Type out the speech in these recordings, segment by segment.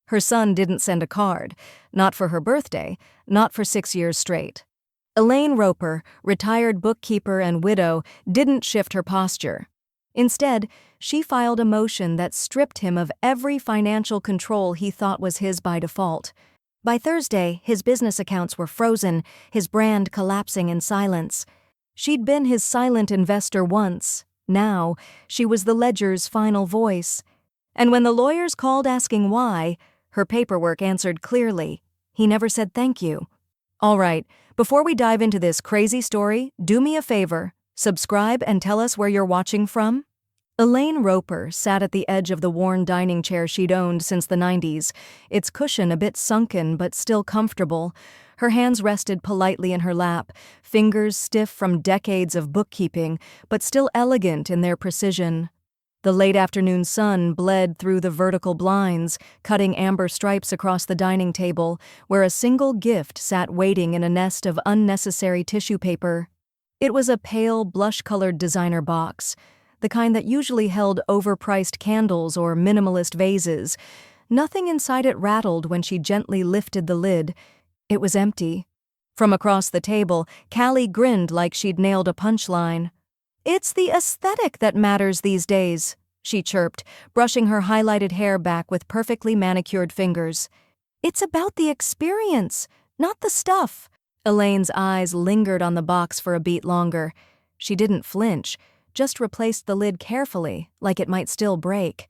Her son didn't send a card, not for her birthday, not for 6 years straight. Elaine Roper, retired bookkeeper and widow, didn't shift her posture. Instead, she filed a motion that stripped him of every financial control he thought was his by default. By Thursday, his business accounts were frozen, his brand collapsing in silence. She'd been his silent investor once. Now, she was the ledger's final voice. And when the lawyers called asking why, her paperwork answered clearly. He never said thank you. All right, before we dive into this crazy story, do me a favor. Subscribe and tell us where you're watching from. Elaine Roper sat at the edge of the worn dining chair she'd owned since the 90s, its cushion a bit sunken but still comfortable. Her hands rested politely in her lap, fingers stiff from decades of bookkeeping, but still elegant in their precision. The late afternoon sun bled through the vertical blinds, cutting amber stripes across the dining table, where a single gift sat waiting in a nest of unnecessary tissue paper. It was a pale, blush-colored designer box, the kind that usually held overpriced candles or minimalist vases. Nothing inside it rattled when she gently lifted the lid. It was empty. From across the table, Callie grinned like she'd nailed a punchline. "It's the aesthetic that matters these days," she chirped, brushing her highlighted hair back with perfectly manicured fingers. "It's about the experience, not the stuff." Elaine's eyes lingered on the box for a beat longer. She didn't flinch, just replaced the lid carefully, like it might still break.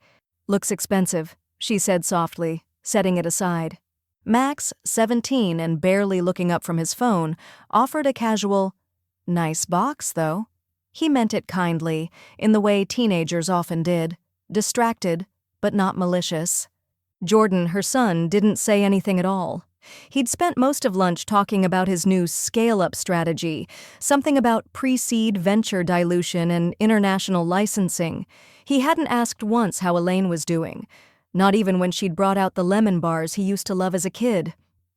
"Looks expensive," she said softly, setting it aside. Max, 17 and barely looking up from his phone, offered a casual, "Nice box, though." He meant it kindly, in the way teenagers often did, distracted, but not malicious. Jordan, her son, didn't say anything at all. He'd spent most of lunch talking about his new scale-up strategy, something about pre-seed venture dilution and international licensing. He hadn't asked once how Elaine was doing, not even when she'd brought out the lemon bars he used to love as a kid.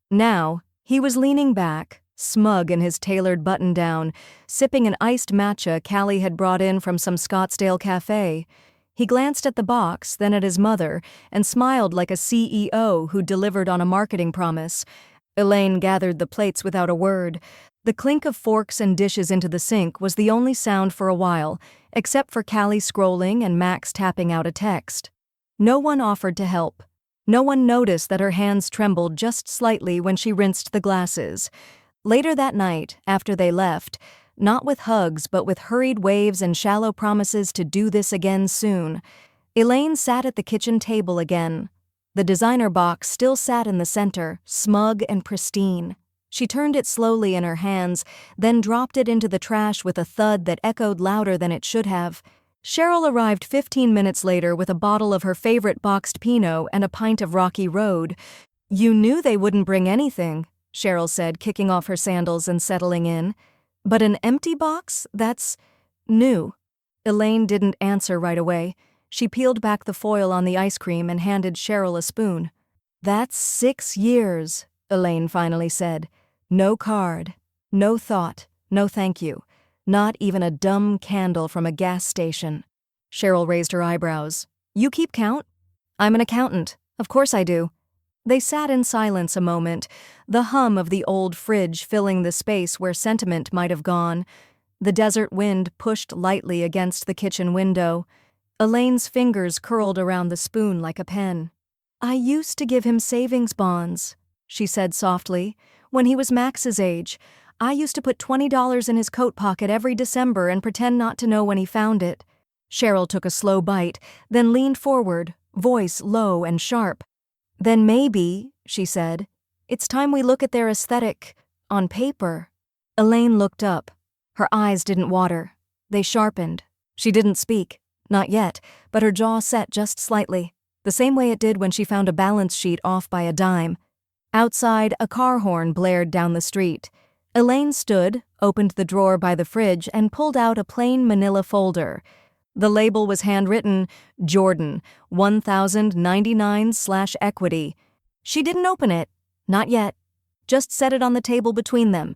Now, he was leaning back, smug in his tailored button-down, sipping an iced matcha Callie had brought in from some Scottsdale cafe. He glanced at the box, then at his mother, and smiled like a CEO who delivered on a marketing promise. Elaine gathered the plates without a word. The clink of forks and dishes into the sink was the only sound for a while, except for Callie scrolling and Max tapping out a text. No one offered to help. No one noticed that her hands trembled just slightly when she rinsed the glasses. Later that night, after they left, not with hugs but with hurried waves and shallow promises to do this again soon, Elaine sat at the kitchen table again. The designer box still sat in the center, smug and pristine. She turned it slowly in her hands, then dropped it into the trash with a thud that echoed louder than it should have. Cheryl arrived 15 minutes later with a bottle of her favorite boxed Pinot and a pint of Rocky Road. "You knew they wouldn't bring anything," Cheryl said, kicking off her sandals and settling in. "But an empty box? That's new." Elaine didn't answer right away. She peeled back the foil on the ice cream and handed Cheryl a spoon. "That's 6 years," Elaine finally said. "No card, no thought, no thank you. Not even a dumb candle from a gas station." Cheryl raised her eyebrows. "You keep count?" "I'm an accountant. Of course I do." They sat in silence a moment, the hum of the old fridge filling the space where sentiment might have gone. The desert wind pushed lightly against the kitchen window. Elaine's fingers curled around the spoon like a pen. "I used to give him savings bonds," she said softly. "When he was Max's age, I used to put $20 in his coat pocket every December and pretend not to know when he found it." Cheryl took a slow bite, then leaned forward, voice low and sharp. "Then maybe," she said, "it's time we look at their aesthetic on paper." Elaine looked up. Her eyes didn't water. They sharpened. She didn't speak. Not yet, but her jaw set just slightly, the same way it did when she found a balance sheet off by a dime. Outside, a car horn blared down the street. Elaine stood, opened the drawer by the fridge, and pulled out a plain manila folder. The label was handwritten, Jordan, 1099/equity. She didn't open it. Not yet. Just set it on the table between them.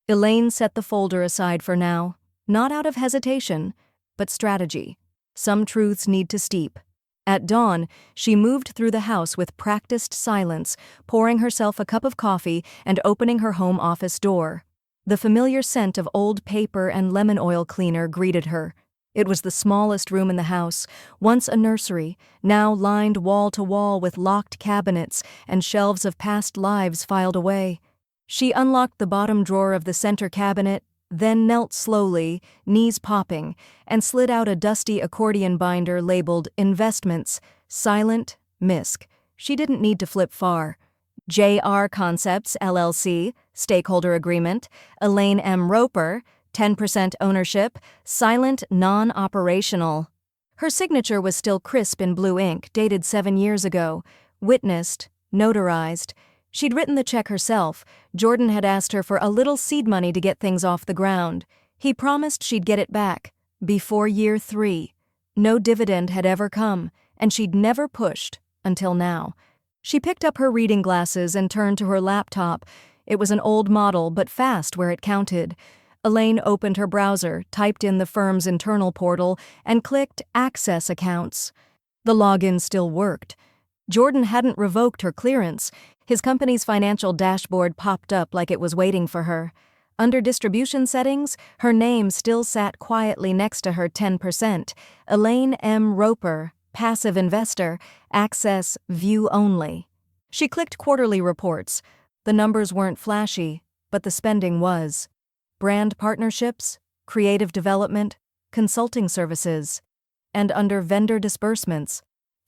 Elaine set the folder aside for now, not out of hesitation, but strategy. Some truths need to steep. At dawn, she moved through the house with practiced silence, pouring herself a cup of coffee and opening her home office door. The familiar scent of old paper and lemon oil cleaner greeted her. It was the smallest room in the house, once a nursery, now lined wall to wall with locked cabinets and shelves of past lives filed away. She unlocked the bottom drawer of the center cabinet, then knelt slowly, knees popping, and slid out a dusty accordion binder labeled Investments, Silent, MISC. She didn't need to flip far. JR Concepts, LLC, Stakeholder Agreement, Elaine M. Roper, 10% ownership, silent, non-operational. Her signature was still crisp in blue ink, dated 7 years ago. Witnessed, notarized. She'd written the check herself. Jordan had asked her for a little seed money to get things off the ground. He promised she'd get it back, before year 3. No dividend had ever come, and she'd never pushed, until now. She picked up her reading glasses and turned to her laptop. It was an old model, but fast where it counted. Elaine opened her browser, typed in the firm's internal portal, and clicked Access Accounts. The login still worked. Jordan hadn't revoked her clearance. His company's financial dashboard popped up like it was waiting for her. Under distribution settings, her name still sat quietly next to her 10%. Elaine M. Roper, passive investor, access view only. She clicked quarterly reports. The numbers weren't flashy, but the spending was. Brand partnerships, creative development, consulting services. And under vendor disbursements,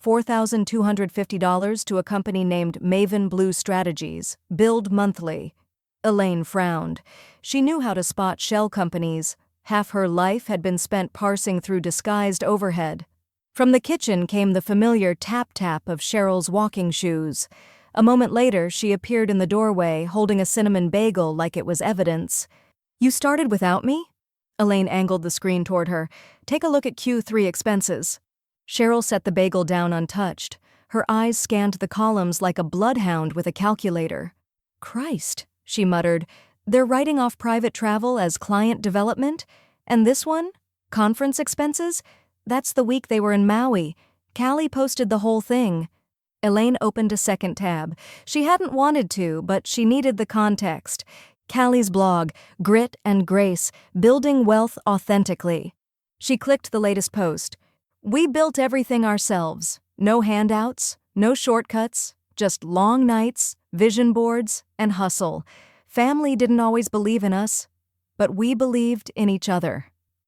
$4,250 to a company named Maven Blue Strategies, billed monthly. Elaine frowned. She knew how to spot shell companies. Half her life had been spent parsing through disguised overhead. From the kitchen came the familiar tap-tap of Cheryl's walking shoes. A moment later, she appeared in the doorway, holding a cinnamon bagel like it was evidence. "You started without me?" Elaine angled the screen toward her. "Take a look at Q3 expenses." Cheryl set the bagel down untouched. Her eyes scanned the columns like a bloodhound with a calculator. "Christ," she muttered. "They're writing off private travel as client development? And this one? Conference expenses? That's the week they were in Maui. Callie posted the whole thing." Elaine opened a second tab. She hadn't wanted to, but she needed the context. Callie's blog, Grit and Grace, Building Wealth Authentically. She clicked the latest post. "We built everything ourselves. No handouts, no shortcuts, just long nights, vision boards, and hustle. Family didn't always believe in us, but we believed in each other."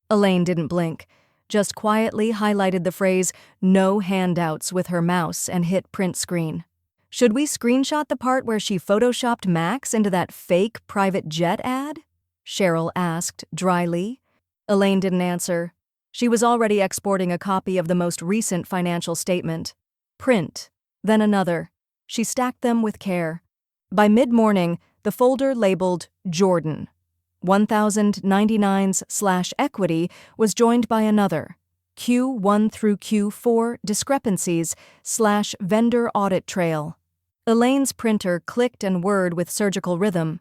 Elaine didn't blink, just quietly highlighted the phrase, "no handouts" with her mouse and hit print screen. "Should we screenshot the part where she photoshopped Max into that fake private jet ad?" Cheryl asked dryly. Elaine didn't answer. She was already exporting a copy of the most recent financial statement. Print, then another. She stacked them with care. By mid-morning, the folder labeled Jordan. 1099/equity was joined by another. Q1 through Q4 discrepancies/vendor audit trail. Elaine's printer clicked and whirred with surgical rhythm.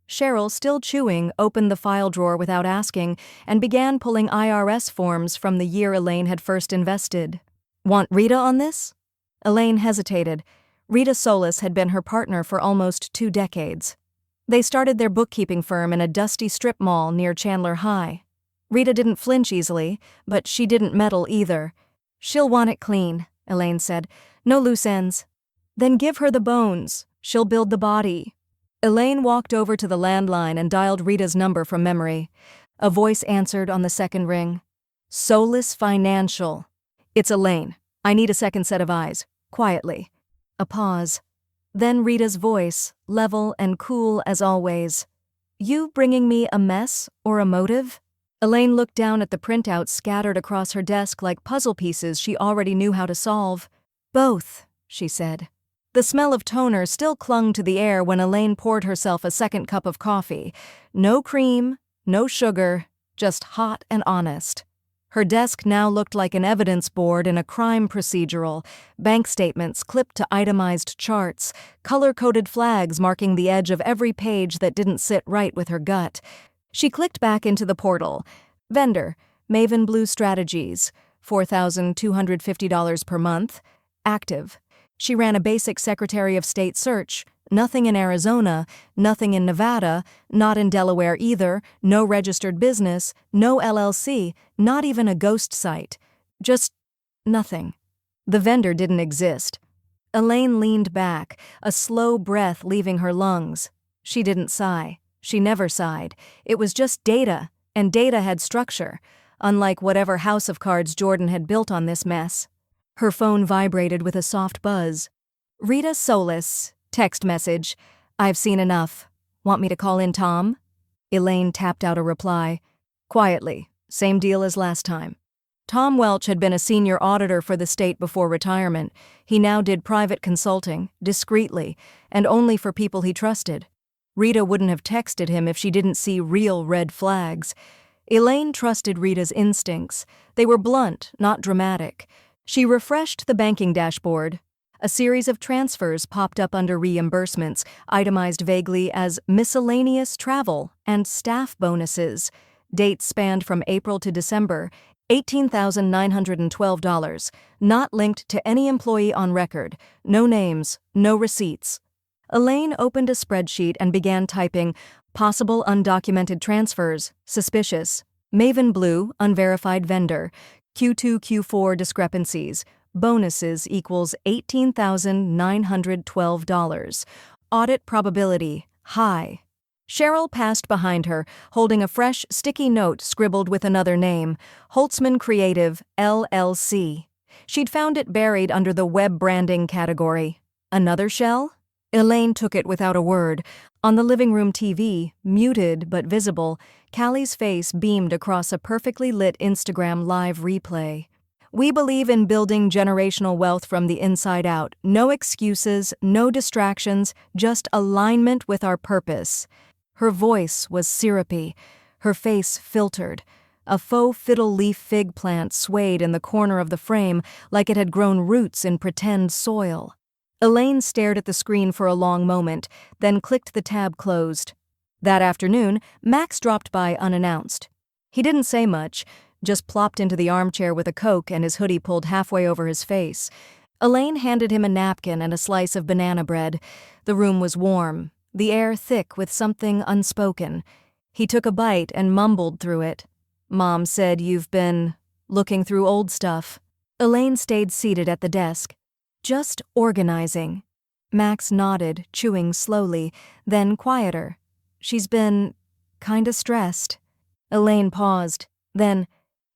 Cheryl, still chewing, opened the file drawer without asking and began pulling IRS forms from the year Elaine had first invested. "Want Rita on this?" Elaine hesitated. Rita Solis had been her partner for almost 2 decades. They started their bookkeeping firm in a dusty strip mall near Chandler High. Rita didn't flinch easily, but she didn't meddle either. "She'll want it clean," Elaine said. "No loose ends." "Then give her the bones. She'll build the body." Elaine walked over to the landline and dialed Rita's number from memory. A voice answered on the second ring. "Solis Financial." "It's Elaine. I need a second set of eyes. Quietly." A pause. Then Rita's voice, level and cool as always. "You bringing me a mess or a motive?" Elaine looked down at the printouts scattered across her desk like puzzle pieces she already knew how to solve. "Both," she said. The smell of toner still clung to the air when Elaine poured herself a second cup of coffee. No cream, no sugar, just hot and honest. Her desk now looked like an evidence board in a crime procedural, bank statements clipped to itemized charts, color-coded flags marking the edge of every page that didn't sit right with her gut. She clicked back into the portal. Vendor, Maven Blue Strategies, $4,250 per month. Active. She ran a basic Secretary of State search. Nothing in Arizona, nothing in Nevada, not in Delaware either, no registered business, no LLC, not even a ghost site. Just nothing. The vendor didn't exist. Elaine leaned back, a slow breath leaving her lungs. She didn't sigh. She never sighed. It was just data, and data had structure, unlike whatever house of cards Jordan had built on this mess. Her phone vibrated with a soft buzz. Rita Solis. Text message. I've seen enough. Want me to call in Tom? Elaine tapped out a reply. Quietly. Same deal as last time. Tom Welch had been a senior auditor for the state before retirement. He now did private consulting, discreetly, and only for people he trusted. Rita wouldn't have texted him if she didn't see real red flags. Elaine trusted Rita's instincts. They were blunt, not dramatic. She refreshed the banking dashboard. A series of transfers popped up under reimbursements, itemized vaguely as miscellaneous travel and staff bonuses. Dates spanned from April to December, $18,912, not linked to any employee on record, no names, no receipts. Elaine opened a spreadsheet and began typing possible undocumented transfers, suspicious, Maven Blue, unverified vendor, Q2, Q4 discrepancies, bonuses equals $18,912. Audit probability, high. Cheryl passed behind her, holding a fresh, sticky note scribbled with another name, Holtzman Creative, LLC. She'd found it buried under the web branding category. Another shell? Elaine took it without a word. On the living room TV, muted but visible, Callie's face beamed across a perfectly lit Instagram live replay. We believe in building generational wealth from the inside out. No excuses, no distractions, just alignment with our purpose. Her voice was syrupy, her face filtered. A faux fiddle leaf fig plant swayed in the corner of the frame like it had grown roots in pretend soil. Elaine stared at the screen for a long moment, then clicked the tab closed. That afternoon, Max dropped by unannounced. He didn't say much, just plopped into the armchair with a Coke and his hoodie pulled halfway over his face. Elaine handed him a napkin and a slice of banana bread. The room was warm, the air thick with something unspoken. He took a bite and mumbled through it. Mom said you've been looking through old stuff. Elaine stayed seated at the desk. Just organizing. Max nodded, chewing slowly, then quieter. She's been kinda stressed. Elaine paused. Then,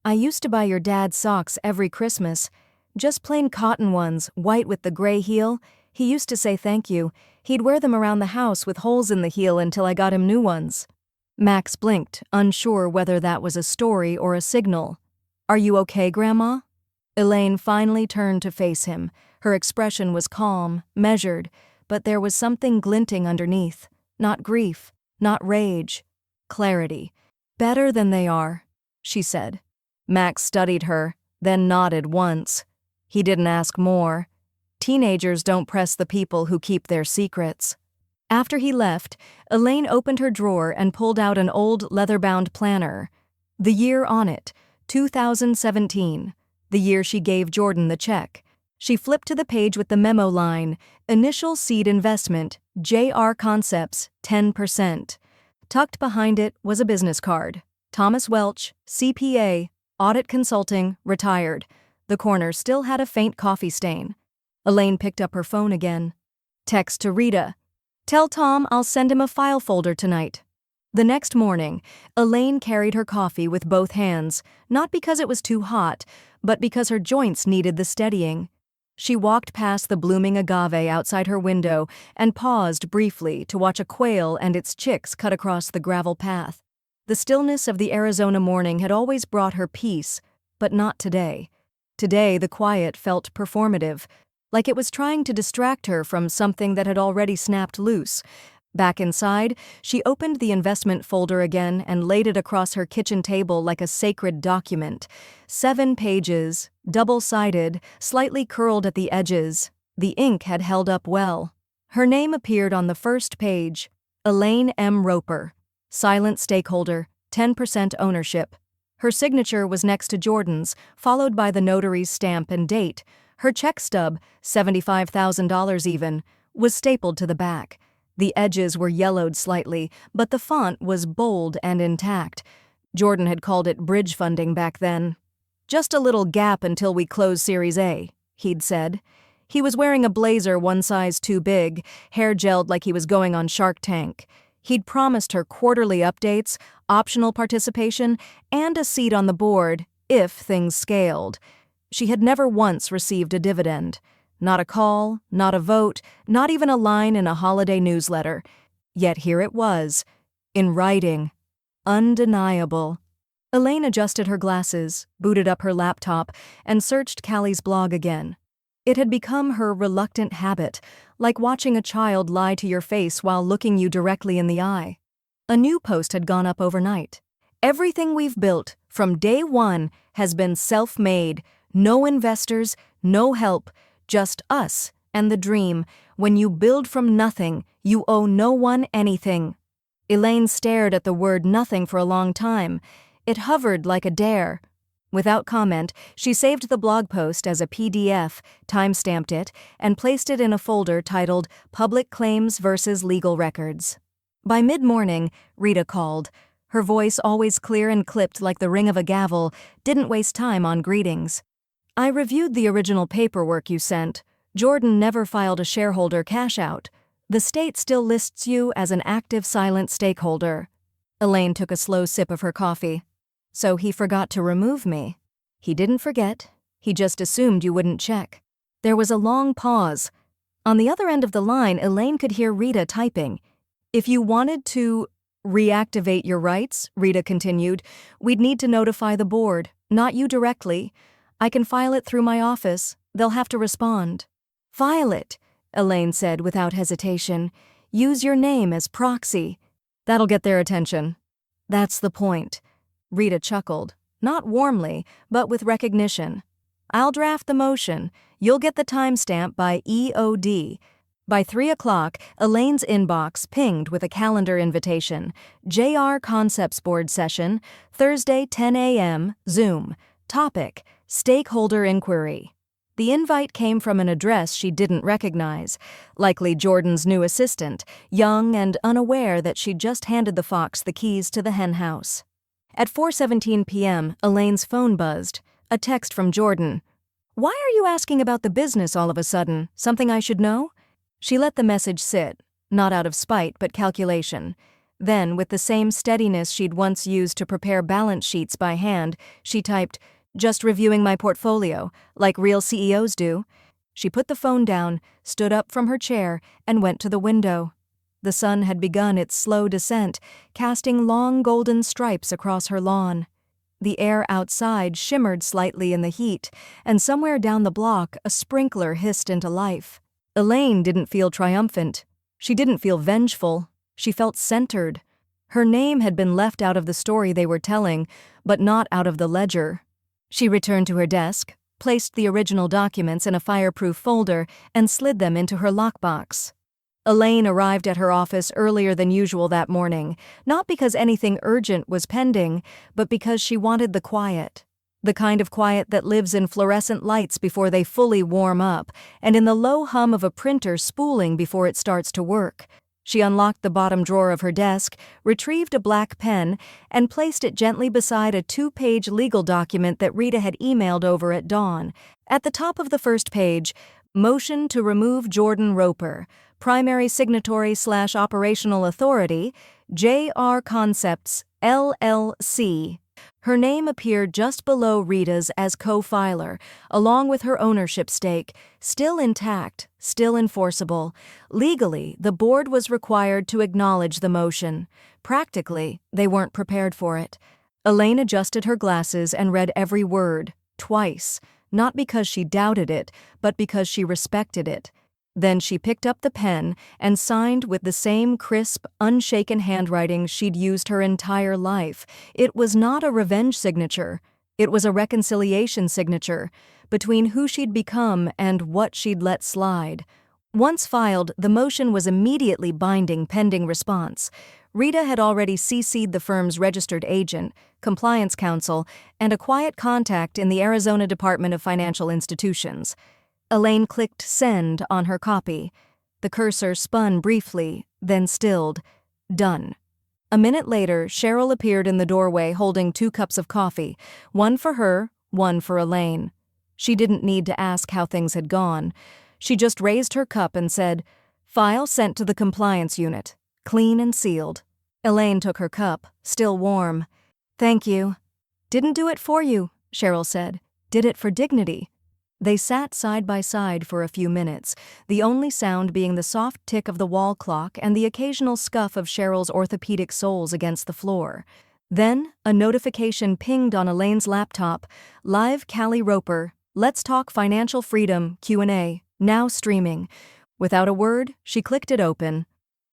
I used to buy your dad socks every Christmas. Just plain cotton ones, white with the gray heel. He used to say thank you. He'd wear them around the house with holes in the heel until I got him new ones. Max blinked, unsure whether that was a story or a signal. Are you okay, Grandma? Elaine finally turned to face him. Her expression was calm, measured, but there was something glinting underneath. Not grief, not rage. Clarity. Better than they are, she said. Max studied her, then nodded once. He didn't ask more. Teenagers don't press the people who keep their secrets. After he left, Elaine opened her drawer and pulled out an old leather-bound planner. The year on it, 2017, the year she gave Jordan the check. She flipped to the page with the memo line, Initial Seed Investment, JR Concepts, 10%. Tucked behind it was a business card. Thomas Welch, CPA, Audit Consulting, retired. The corner still had a faint coffee stain. Elaine picked up her phone again. Text to Rita. Tell Tom I'll send him a file folder tonight. The next morning, Elaine carried her coffee with both hands, not because it was too hot, but because her joints needed the steadying. She walked past the blooming agave outside her window and paused briefly to watch a quail and its chicks cut across the gravel path. The stillness of the Arizona morning had always brought her peace, but not today. Today, the quiet felt performative, like it was trying to distract her from something that had already snapped loose. Back inside, she opened the investment folder again and laid it across her kitchen table like a sacred document. 7 pages, double-sided, slightly curled at the edges. The ink had held up well. Her name appeared on the first page, Elaine M. Roper. Silent stakeholder, 10% ownership. Her signature was next to Jordan's, followed by the notary's stamp and date. Her check stub, $75,000 even, was stapled to the back. The edges were yellowed slightly, but the font was bold and intact. Jordan had called it bridge funding back then. "Just a little gap until we close Series A," he'd said. He was wearing a blazer one size too big, hair gelled like he was going on Shark Tank. He'd promised her quarterly updates, optional participation, and a seat on the board if things scaled. She had never once received a dividend. Not a call, not a vote, not even a line in a holiday newsletter. Yet here it was, in writing. Undeniable. Elaine adjusted her glasses, booted up her laptop, and searched Callie's blog again. It had become her reluctant habit, like watching a child lie to your face while looking you directly in the eye. A new post had gone up overnight. "Everything we've built, from day one, has been self-made. No investors, no help, just us and the dream. When you build from nothing, you owe no one anything." Elaine stared at the word nothing for a long time. It hovered like a dare. Without comment, she saved the blog post as a PDF, timestamped it, and placed it in a folder titled Public Claims vs. Legal Records. By mid-morning, Rita called. Her voice, always clear and clipped like the ring of a gavel, didn't waste time on greetings. "I reviewed the original paperwork you sent. Jordan never filed a shareholder cash-out. The state still lists you as an active silent stakeholder." Elaine took a slow sip of her coffee. "So he forgot to remove me." "He didn't forget. He just assumed you wouldn't check." There was a long pause. On the other end of the line, Elaine could hear Rita typing. "If you wanted to reactivate your rights," Rita continued, "we'd need to notify the board, not you directly. I can file it through my office. They'll have to respond." "File it," Elaine said without hesitation. "Use your name as proxy. That'll get their attention." "That's the point." Rita chuckled, not warmly, but with recognition. "I'll draft the motion. You'll get the timestamp by EOD." By 3 o'clock, Elaine's inbox pinged with a calendar invitation. JR Concepts Board Session, Thursday 10 a.m., Zoom. Topic: Stakeholder Inquiry. The invite came from an address she didn't recognize, likely Jordan's new assistant, young and unaware that she'd just handed the fox the keys to the hen house. At 4:17 p.m., Elaine's phone buzzed. A text from Jordan. "Why are you asking about the business all of a sudden? Something I should know?" She let the message sit, not out of spite but calculation. Then, with the same steadiness she'd once used to prepare balance sheets by hand, she typed, "Just reviewing my portfolio, like real CEOs do." She put the phone down, stood up from her chair, and went to the window. The sun had begun its slow descent, casting long golden stripes across her lawn. The air outside shimmered slightly in the heat, and somewhere down the block a sprinkler hissed into life. Elaine didn't feel triumphant. She didn't feel vengeful. She felt centered. Her name had been left out of the story they were telling, but not out of the ledger. She returned to her desk, placed the original documents in a fireproof folder, and slid them into her lockbox. Elaine arrived at her office earlier than usual that morning, not because anything urgent was pending, but because she wanted the quiet. The kind of quiet that lives in fluorescent lights before they fully warm up, and in the low hum of a printer spooling before it starts to work. She unlocked the bottom drawer of her desk, retrieved a black pen, and placed it gently beside a 2-page legal document that Rita had emailed over at dawn. At the top of the first page, "Motion to remove Jordan Roper, primary signatory/operational authority, JR Concepts, LLC." Her name appeared just below Rita's as co-filer, along with her ownership stake, still intact, still enforceable. Legally, the board was required to acknowledge the motion. Practically, they weren't prepared for it. Elaine adjusted her glasses and read every word, twice, not because she doubted it, but because she respected it. Then she picked up the pen and signed with the same crisp, unshaken handwriting she'd used her entire life. It was not a revenge signature. It was a reconciliation signature between who she'd become and what she'd let slide. Once filed, the motion was immediately binding pending response. Rita had already CC'd the firm's registered agent, compliance counsel, and a quiet contact in the Arizona Department of Financial Institutions. Elaine clicked send on her copy. The cursor spun briefly, then stilled. Done. A minute later, Cheryl appeared in the doorway holding 2 cups of coffee, one for her, one for Elaine. She didn't need to ask how things had gone. She just raised her cup and said, "File sent to the compliance unit. Clean and sealed." Elaine took her cup, still warm. "Thank you." "Didn't do it for you," Cheryl said. "Did it for dignity." They sat side by side for a few minutes, the only sound being the soft tick of the wall clock and the occasional scuff of Cheryl's orthopedic soles against the floor. Then, a notification pinged on Elaine's laptop. Live Callie Roper, Let's Talk Financial Freedom, Q&A, now streaming. Without a word, she clicked it open.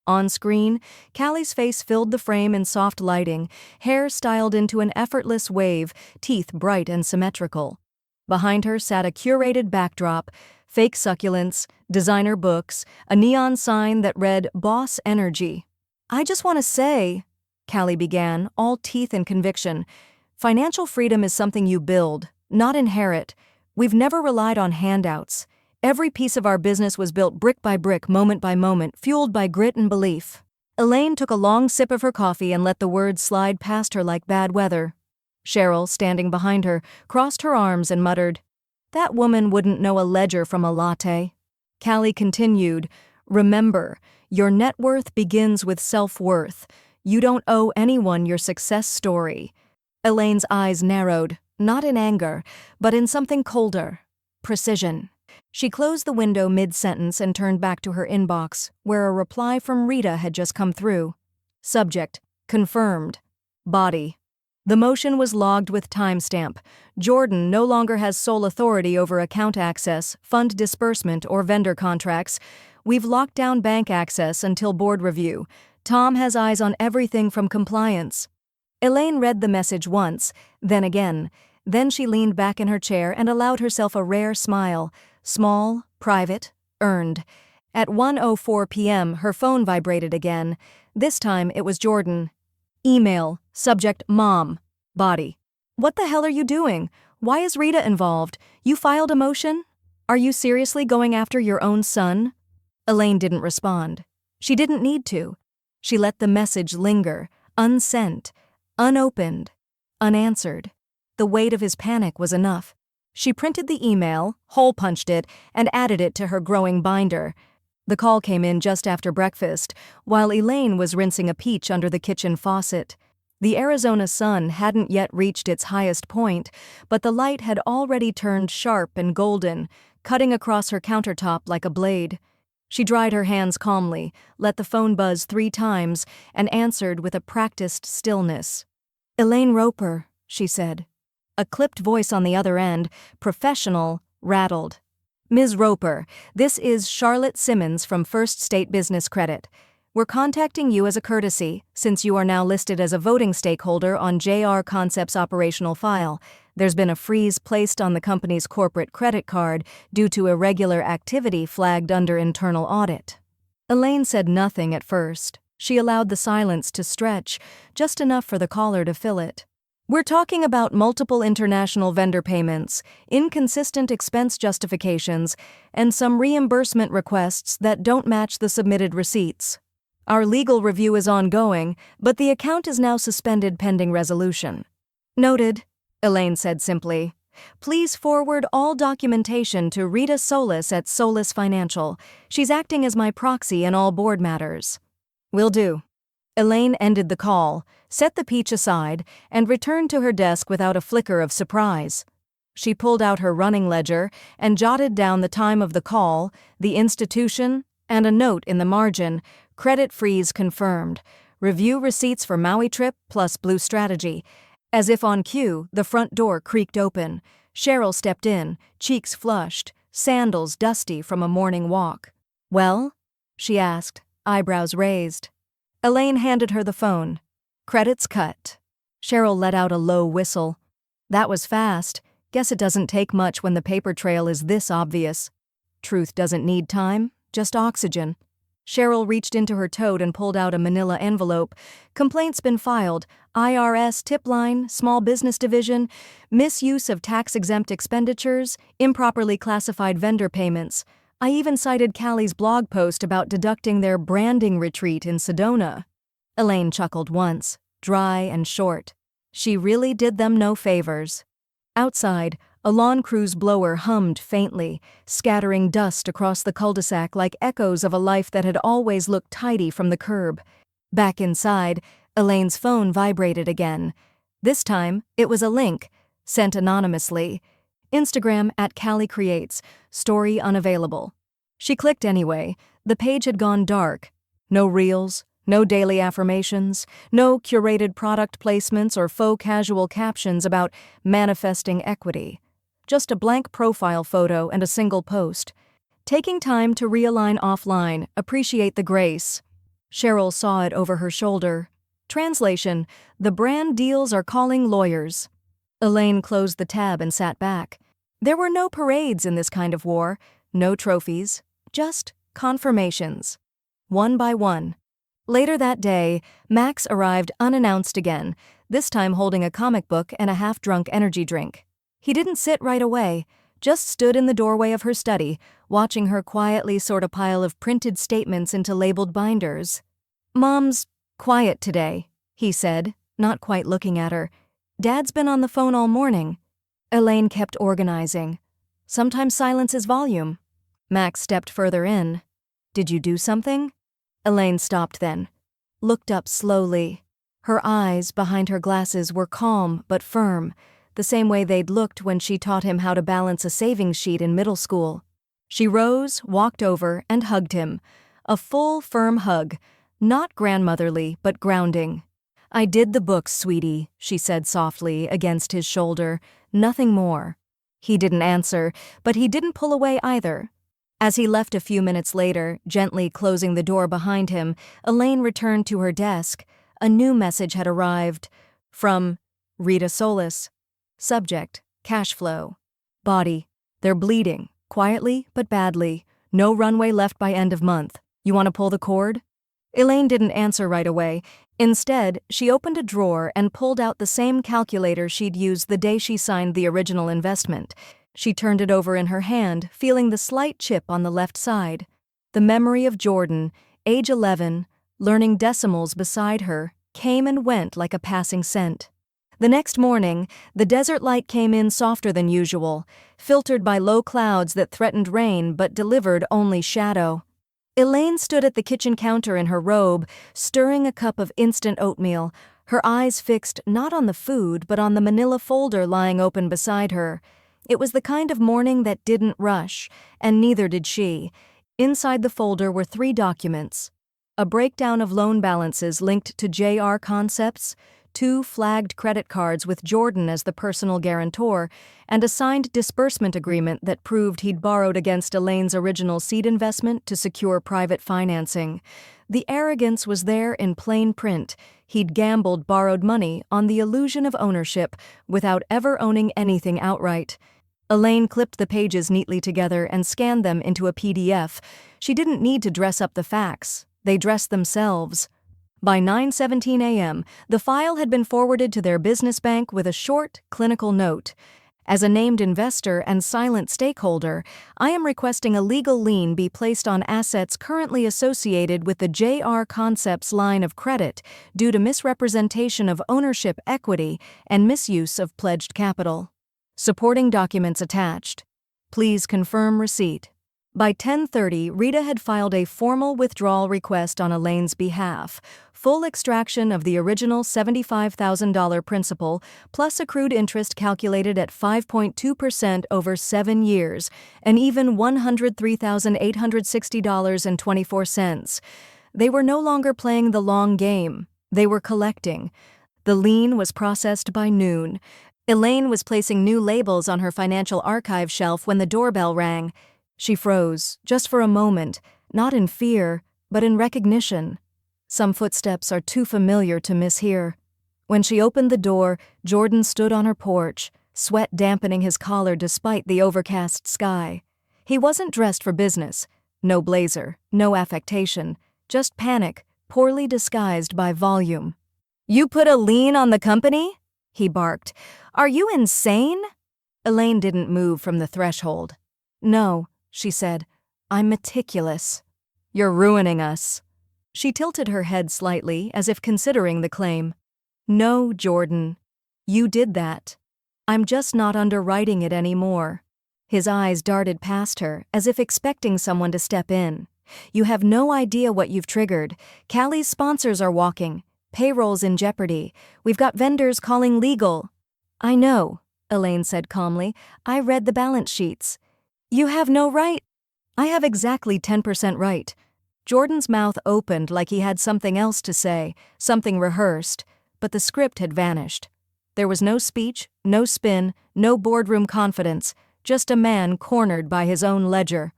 On screen, Callie's face filled the frame in soft lighting, hair styled into an effortless wave, teeth bright and symmetrical. Behind her sat a curated backdrop, fake succulents, designer books, a neon sign that read Boss Energy. "I just want to say," Callie began, all teeth and conviction, "financial freedom is something you build, not inherit. We've never relied on handouts. Every piece of our business was built brick by brick, moment by moment, fueled by grit and belief." Elaine took a long sip of her coffee and let the words slide past her like bad weather. Cheryl, standing behind her, crossed her arms and muttered, "That woman wouldn't know a ledger from a latte." Callie continued, "Remember, your net worth begins with self-worth. You don't owe anyone your success story." Elaine's eyes narrowed, not in anger, but in something colder. Precision. She closed the window mid-sentence and turned back to her inbox, where a reply from Rita had just come through. Subject: confirmed. Body. The motion was logged with timestamp. Jordan no longer has sole authority over account access, fund disbursement, or vendor contracts. We've locked down bank access until board review. Tom has eyes on everything from compliance. Elaine read the message once, then again. Then she leaned back in her chair and allowed herself a rare smile. Small, private, earned. At 1:04 p.m., her phone vibrated again. This time it was Jordan. Email. Subject: Mom. Body. "What the hell are you doing? Why is Rita involved? You filed a motion? Are you seriously going after your own son?" Elaine didn't respond. She didn't need to. She let the message linger, unsent, unopened, unanswered. The weight of his panic was enough. She printed the email, hole-punched it, and added it to her growing binder. The call came in just after breakfast, while Elaine was rinsing a peach under the kitchen faucet. The Arizona sun hadn't yet reached its highest point, but the light had already turned sharp and golden, cutting across her countertop like a blade. She dried her hands calmly, let the phone buzz 3 times, and answered with a practiced stillness. "Elaine Roper," she said. A clipped voice on the other end, professional, rattled. "Ms. Roper, this is Charlotte Simmons from First State Business Credit. We're contacting you as a courtesy, since you are now listed as a voting stakeholder on JR Concepts' operational file. There's been a freeze placed on the company's corporate credit card due to irregular activity flagged under internal audit." Elaine said nothing at first. She allowed the silence to stretch, just enough for the caller to fill it. "We're talking about multiple international vendor payments, inconsistent expense justifications, and some reimbursement requests that don't match the submitted receipts. Our legal review is ongoing, but the account is now suspended pending resolution." "Noted," Elaine said simply. "Please forward all documentation to Rita Solis at Solis Financial. She's acting as my proxy in all board matters." "Will do." Elaine ended the call, set the peach aside, and returned to her desk without a flicker of surprise. She pulled out her running ledger and jotted down the time of the call, the institution, and a note in the margin: "Credit freeze confirmed. Review receipts for Maui trip plus Blue Strategy." As if on cue, the front door creaked open. Cheryl stepped in, cheeks flushed, sandals dusty from a morning walk. "Well?" she asked, eyebrows raised. Elaine handed her the phone. "Credits cut." Cheryl let out a low whistle. "That was fast. Guess it doesn't take much when the paper trail is this obvious. Truth doesn't need time, just oxygen." Cheryl reached into her tote and pulled out a manila envelope. Complaint's been filed. IRS tip line, small business division, misuse of tax-exempt expenditures, improperly classified vendor payments. I even cited Callie's blog post about deducting their branding retreat in Sedona. Elaine chuckled once, dry and short. She really did them no favors. Outside, a lawn crew's blower hummed faintly, scattering dust across the cul-de-sac like echoes of a life that had always looked tidy from the curb. Back inside, Elaine's phone vibrated again. This time, it was a link, sent anonymously. Instagram @CallieCreates, story unavailable. She clicked anyway. The page had gone dark. No reels, no daily affirmations, no curated product placements or faux casual captions about manifesting equity. Just a blank profile photo and a single post. Taking time to realign offline, appreciate the grace. Cheryl saw it over her shoulder. Translation: the brand deals are calling lawyers. Elaine closed the tab and sat back. There were no parades in this kind of war, no trophies, just confirmations. One by one. Later that day, Max arrived unannounced again, this time holding a comic book and a half-drunk energy drink. He didn't sit right away, just stood in the doorway of her study, watching her quietly sort a pile of printed statements into labeled binders. "Mom's quiet today," he said, not quite looking at her. "Dad's been on the phone all morning." Elaine kept organizing. Sometimes silence is volume. Max stepped further in. "Did you do something?" Elaine stopped then. Looked up slowly. Her eyes, behind her glasses, were calm but firm, the same way they'd looked when she taught him how to balance a savings sheet in middle school. She rose, walked over, and hugged him. A full, firm hug. Not grandmotherly, but grounding. "I did the books, sweetie," she said softly, against his shoulder. Nothing more. He didn't answer, but he didn't pull away either. As he left a few minutes later, gently closing the door behind him, Elaine returned to her desk. A new message had arrived. From Rita Solis. Subject: cash flow. Body: they're bleeding, quietly but badly. No runway left by end of month. You want to pull the cord? Elaine didn't answer right away. Instead, she opened a drawer and pulled out the same calculator she'd used the day she signed the original investment. She turned it over in her hand, feeling the slight chip on the left side. The memory of Jordan, age 11, learning decimals beside her, came and went like a passing scent. The next morning, the desert light came in softer than usual, filtered by low clouds that threatened rain but delivered only shadow. Elaine stood at the kitchen counter in her robe, stirring a cup of instant oatmeal, her eyes fixed not on the food but on the manila folder lying open beside her. It was the kind of morning that didn't rush, and neither did she. Inside the folder were 3 documents. A breakdown of loan balances linked to JR Concepts, 2 flagged credit cards with Jordan as the personal guarantor, and a signed disbursement agreement that proved he'd borrowed against Elaine's original seed investment to secure private financing. The arrogance was there in plain print. He'd gambled borrowed money on the illusion of ownership without ever owning anything outright. Elaine clipped the pages neatly together and scanned them into a PDF. She didn't need to dress up the facts. They dressed themselves. By 9:17 a.m., the file had been forwarded to their business bank with a short, clinical note. As a named investor and silent stakeholder, I am requesting a legal lien be placed on assets currently associated with the JR Concepts line of credit due to misrepresentation of ownership equity and misuse of pledged capital. Supporting documents attached. Please confirm receipt. By 10:30, Rita had filed a formal withdrawal request on Elaine's behalf. Full extraction of the original $75,000 principal, plus accrued interest calculated at 5.2% over 7 years, and even $103,860.24. They were no longer playing the long game. They were collecting. The lien was processed by noon. Elaine was placing new labels on her financial archive shelf when the doorbell rang. She froze, just for a moment, not in fear, but in recognition. Some footsteps are too familiar to mishear. When she opened the door, Jordan stood on her porch, sweat dampening his collar despite the overcast sky. He wasn't dressed for business, No blazer, no affectation, just panic, poorly disguised by volume. "You put a lien on the company?" he barked. "Are you insane?" Elaine didn't move from the threshold. "No," she said. "I'm meticulous." "You're ruining us." She tilted her head slightly, as if considering the claim. "No, Jordan. You did that. I'm just not underwriting it anymore." His eyes darted past her, as if expecting someone to step in. "You have no idea what you've triggered. Callie's sponsors are walking. Payroll's in jeopardy. We've got vendors calling legal." "I know," Elaine said calmly. "I read the balance sheets." "You have no right." "I have exactly 10% right." Jordan's mouth opened like he had something else to say, something rehearsed, but the script had vanished. There was no speech, no spin, no boardroom confidence, just a man cornered by his own ledger.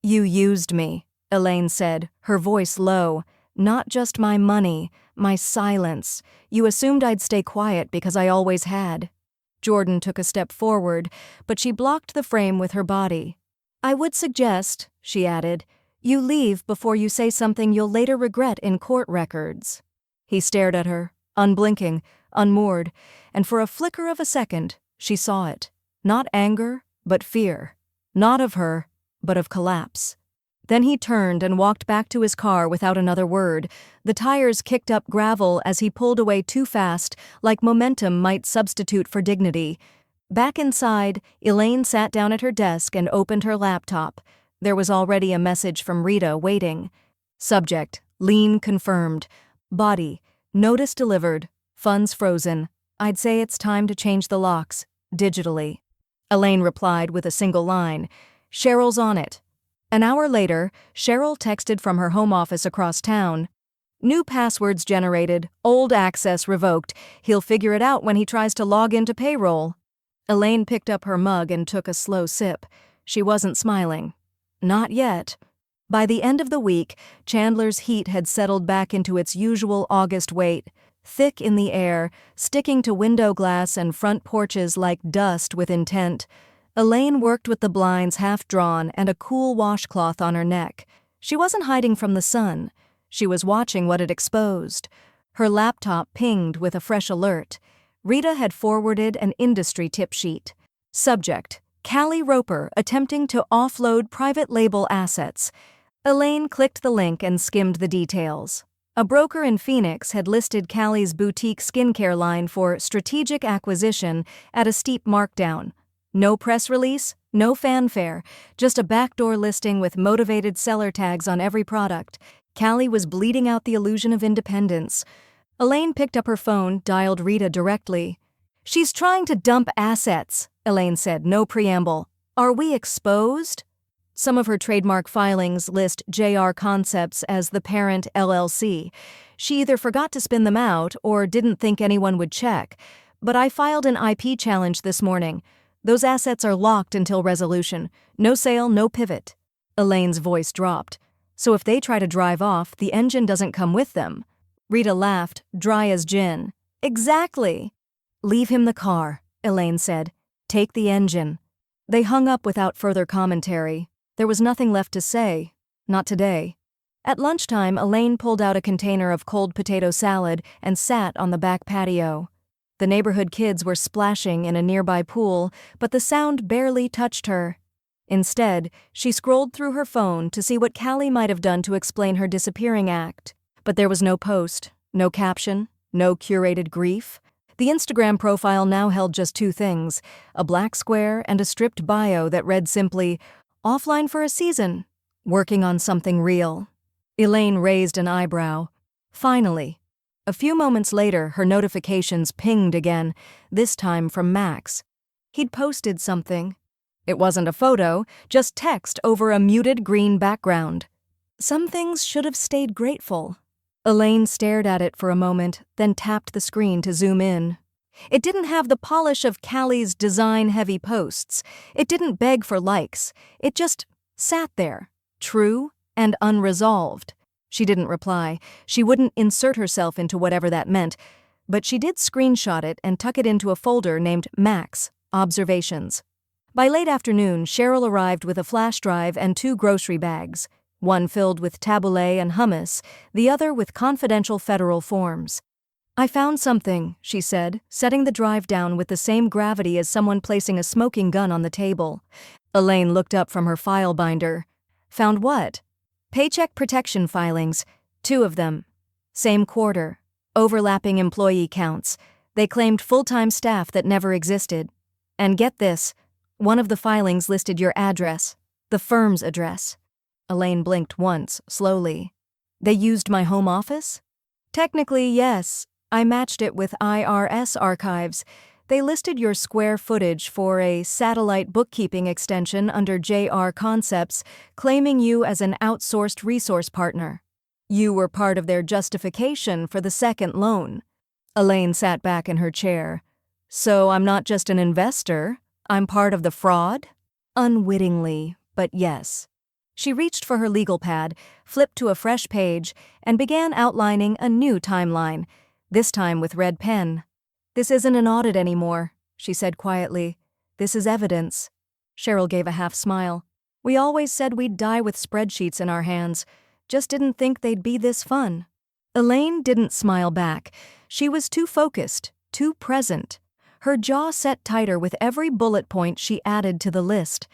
"You used me," Elaine said, her voice low. "Not just my money, my silence. You assumed I'd stay quiet because I always had." Jordan took a step forward, but she blocked the frame with her body. "I would suggest," she added, "you leave before you say something you'll later regret in court records." He stared at her, unblinking, unmoored, and for a flicker of a second, she saw it. Not anger, but fear. Not of her, but of collapse. Then he turned and walked back to his car without another word. The tires kicked up gravel as he pulled away too fast, like momentum might substitute for dignity. Back inside, Elaine sat down at her desk and opened her laptop. There was already a message from Rita waiting. Subject: lien confirmed. Body: notice delivered. Funds frozen. I'd say it's time to change the locks. Digitally. Elaine replied with a single line. "Cheryl's on it." An hour later, Cheryl texted from her home office across town. "New passwords generated, old access revoked. He'll figure it out when he tries to log into payroll." Elaine picked up her mug and took a slow sip. She wasn't smiling. Not yet. By the end of the week, Chandler's heat had settled back into its usual August weight, thick in the air, sticking to window glass and front porches like dust with intent. Elaine worked with the blinds half drawn and a cool washcloth on her neck. She wasn't hiding from the sun. She was watching what it exposed. Her laptop pinged with a fresh alert. Rita had forwarded an industry tip sheet. Subject: Callie Roper attempting to offload private label assets. Elaine clicked the link and skimmed the details. A broker in Phoenix had listed Callie's boutique skincare line for strategic acquisition at a steep markdown. No press release, no fanfare, just a backdoor listing with motivated seller tags on every product. Callie was bleeding out the illusion of independence. Elaine picked up her phone, dialed Rita directly. "She's trying to dump assets," Elaine said, no preamble. "Are we exposed?" Some of her trademark filings list JR Concepts as the parent LLC. She either forgot to spin them out or didn't think anyone would check. "But I filed an IP challenge this morning. Those assets are locked until resolution. No sale, no pivot." Elaine's voice dropped. "So if they try to drive off, the engine doesn't come with them." Rita laughed, dry as gin. "Exactly." "Leave him the car," Elaine said. "Take the engine." They hung up without further commentary. There was nothing left to say. Not today. At lunchtime, Elaine pulled out a container of cold potato salad and sat on the back patio. The neighborhood kids were splashing in a nearby pool, but the sound barely touched her. Instead, she scrolled through her phone to see what Callie might have done to explain her disappearing act. But there was no post, no caption, no curated grief. The Instagram profile now held just two things, a black square and a stripped bio that read simply, "Offline for a season. Working on something real." Elaine raised an eyebrow. Finally. A few moments later, her notifications pinged again, this time from Max. He'd posted something. It wasn't a photo, just text over a muted green background. Some things should have stayed grateful. Elaine stared at it for a moment, then tapped the screen to zoom in. It didn't have the polish of Callie's design-heavy posts. It didn't beg for likes. It just sat there, true and unresolved. She didn't reply. She wouldn't insert herself into whatever that meant, but she did screenshot it and tuck it into a folder named Max, Observations. By late afternoon, Cheryl arrived with a flash drive and 2 grocery bags. one filled with tabbouleh and hummus, the other with confidential federal forms. "I found something," she said, setting the drive down with the same gravity as someone placing a smoking gun on the table. Elaine looked up from her file binder. "Found what?" "Paycheck protection filings. 2 of them. Same quarter. Overlapping employee counts. They claimed full-time staff that never existed. And get this, one of the filings listed your address, the firm's address." Elaine blinked once, slowly. "They used my home office?" "Technically, yes. I matched it with IRS archives. They listed your square footage for a satellite bookkeeping extension under JR Concepts, claiming you as an outsourced resource partner. You were part of their justification for the second loan." Elaine sat back in her chair. "So I'm not just an investor, I'm part of the fraud?" "Unwittingly, but yes." She reached for her legal pad, flipped to a fresh page, and began outlining a new timeline, this time with red pen. "This isn't an audit anymore," she said quietly. "This is evidence." Cheryl gave a half smile. "We always said we'd die with spreadsheets in our hands. Just didn't think they'd be this fun." Elaine didn't smile back. She was too focused, too present. Her jaw set tighter with every bullet point she added to the list.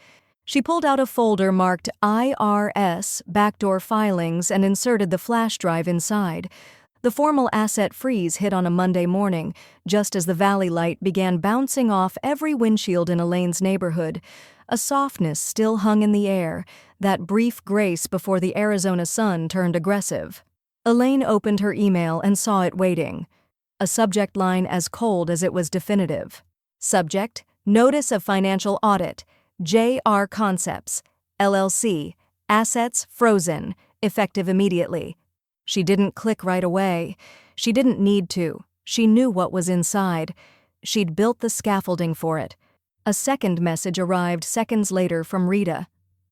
She pulled out a folder marked IRS backdoor filings and inserted the flash drive inside. The formal asset freeze hit on a Monday morning, just as the valley light began bouncing off every windshield in Elaine's neighborhood. A softness still hung in the air, that brief grace before the Arizona sun turned aggressive. Elaine opened her email and saw it waiting. A subject line as cold as it was definitive. Subject: Notice of Financial Audit. JR Concepts, LLC. Assets frozen, effective immediately. She didn't click right away. She didn't need to. She knew what was inside. She'd built the scaffolding for it. A second message arrived seconds later from Rita.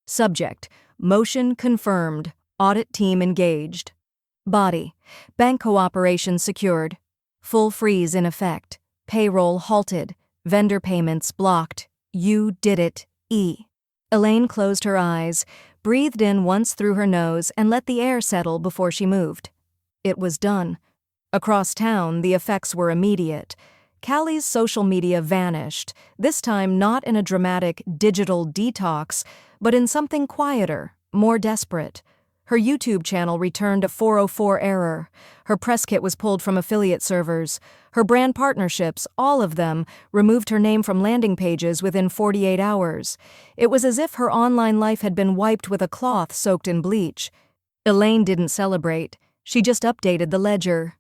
Subject: Motion confirmed. Audit team engaged. Body: Bank cooperation secured. Full freeze in effect. Payroll halted. Vendor payments blocked. You did it, E. Elaine closed her eyes, breathed in once through her nose, and let the air settle before she moved. It was done. Across town, the effects were immediate. Callie's social media vanished, this time not in a dramatic digital detox, but in something quieter, more desperate. Her YouTube channel returned a 404 error. Her press kit was pulled from affiliate servers. Her brand partnerships, all of them, removed her name from landing pages within 48 hours. It was as if her online life had been wiped with a cloth soaked in bleach. Elaine didn't celebrate. She just updated the ledger.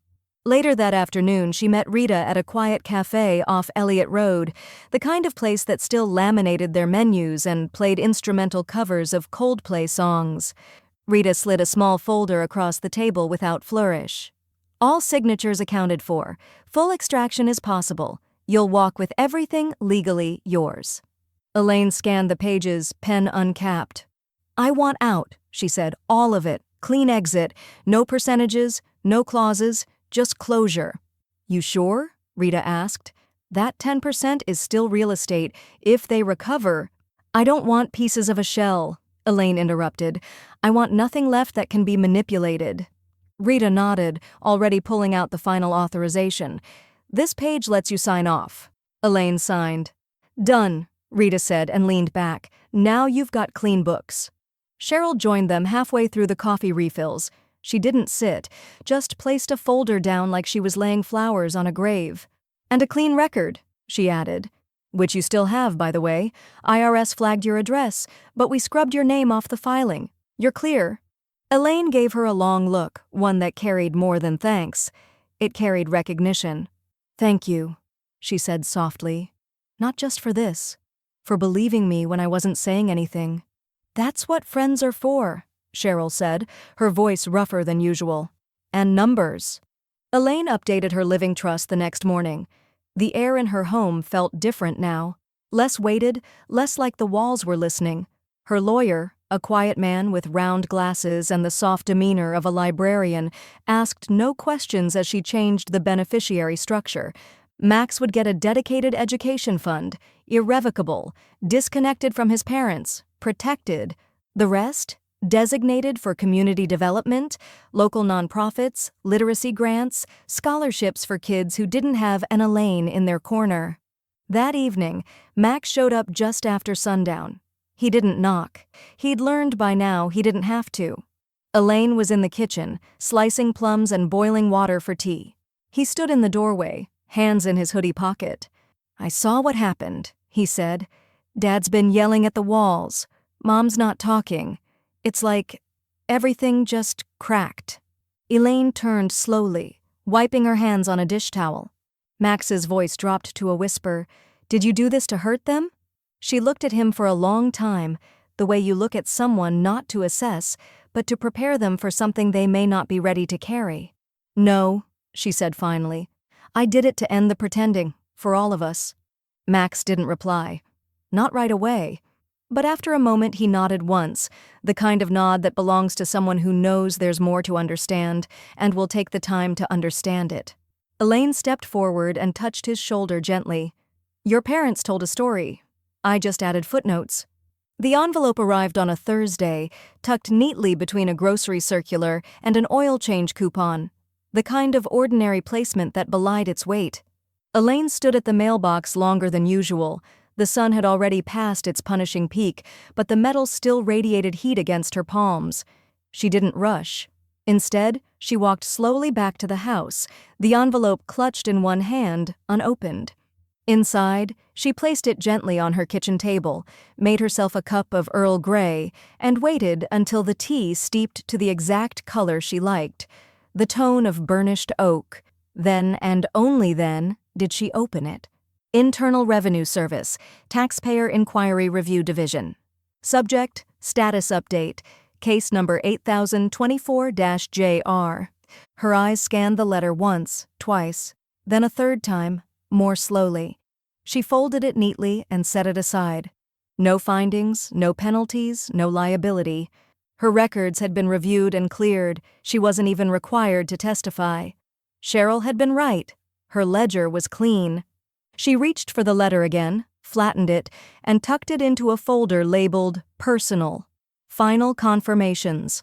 Later that afternoon, she met Rita at a quiet cafe off Elliott Road, the kind of place that still laminated their menus and played instrumental covers of Coldplay songs. Rita slid a small folder across the table without flourish. "All signatures accounted for. Full extraction is possible. You'll walk with everything legally yours." Elaine scanned the pages, pen uncapped. "I want out," she said, "all of it. Clean exit. No percentages, no clauses, just closure." "You sure?" Rita asked. "That 10% is still real estate. If they recover—" "I don't want pieces of a shell," Elaine interrupted. "I want nothing left that can be manipulated." Rita nodded, already pulling out the final authorization. "This page lets you sign off." Elaine signed. "Done," Rita said and leaned back. "Now you've got clean books." Cheryl joined them halfway through the coffee refills. She didn't sit, just placed a folder down like she was laying flowers on a grave. "And a clean record," she added. "Which you still have, by the way. IRS flagged your address, but we scrubbed your name off the filing. You're clear." Elaine gave her a long look, one that carried more than thanks. It carried recognition. "Thank you," she said softly. "Not just for this. For believing me when I wasn't saying anything." "That's what friends are for," Cheryl said, her voice rougher than usual. "And numbers." Elaine updated her living trust the next morning. The air in her home felt different now. Less weighted, less like the walls were listening. Her lawyer, a quiet man with round glasses and the soft demeanor of a librarian, asked no questions as she changed the beneficiary structure. Max would get a dedicated education fund, irrevocable, disconnected from his parents, protected. The rest? designated for community development, local nonprofits, literacy grants, scholarships for kids who didn't have an Elaine in their corner. That evening, Max showed up just after sundown. He didn't knock. He'd learned by now he didn't have to. Elaine was in the kitchen, slicing plums and boiling water for tea. He stood in the doorway, hands in his hoodie pocket. "I saw what happened," he said. "Dad's been yelling at the walls. Mom's not talking. It's like everything just cracked." Elaine turned slowly, wiping her hands on a dish towel. Max's voice dropped to a whisper. "Did you do this to hurt them?" She looked at him for a long time, the way you look at someone not to assess, but to prepare them for something they may not be ready to carry. "No," she said finally. "I did it to end the pretending, for all of us." Max didn't reply. Not right away. But after a moment he nodded once, the kind of nod that belongs to someone who knows there's more to understand and will take the time to understand it. Elaine stepped forward and touched his shoulder gently. "Your parents told a story. I just added footnotes." The envelope arrived on a Thursday, tucked neatly between a grocery circular and an oil change coupon, the kind of ordinary placement that belied its weight. Elaine stood at the mailbox longer than usual. The sun had already passed its punishing peak, but the metal still radiated heat against her palms. She didn't rush. Instead, she walked slowly back to the house, the envelope clutched in one hand, unopened. Inside, she placed it gently on her kitchen table, made herself a cup of Earl Grey, and waited until the tea steeped to the exact color she liked, the tone of burnished oak. Then, and only then, did she open it. Internal Revenue Service, Taxpayer Inquiry Review Division. Subject, Status Update, Case number 8024-JR. Her eyes scanned the letter once, twice, then a third time, more slowly. She folded it neatly and set it aside. No findings, no penalties, no liability. Her records had been reviewed and cleared. She wasn't even required to testify. Cheryl had been right. Her ledger was clean. She reached for the letter again, flattened it, and tucked it into a folder labeled Personal, Final Confirmations.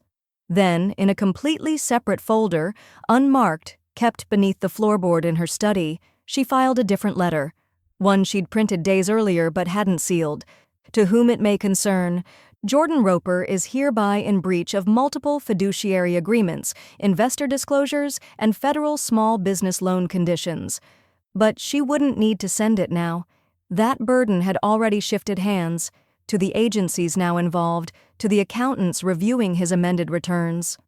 Then, in a completely separate folder, unmarked, kept beneath the floorboard in her study, she filed a different letter, one she'd printed days earlier but hadn't sealed. To whom it may concern, Jordan Roper is hereby in breach of multiple fiduciary agreements, investor disclosures, and federal small business loan conditions. But she wouldn't need to send it now. That burden had already shifted hands, to the agencies now involved, to the accountants reviewing his amended returns.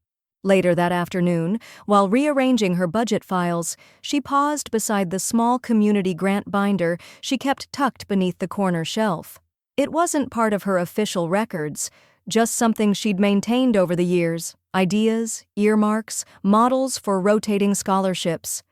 Later that afternoon, while rearranging her budget files, she paused beside the small community grant binder she kept tucked beneath the corner shelf. It wasn't part of her official records, just something she'd maintained over the years, ideas, earmarks, models for rotating scholarships.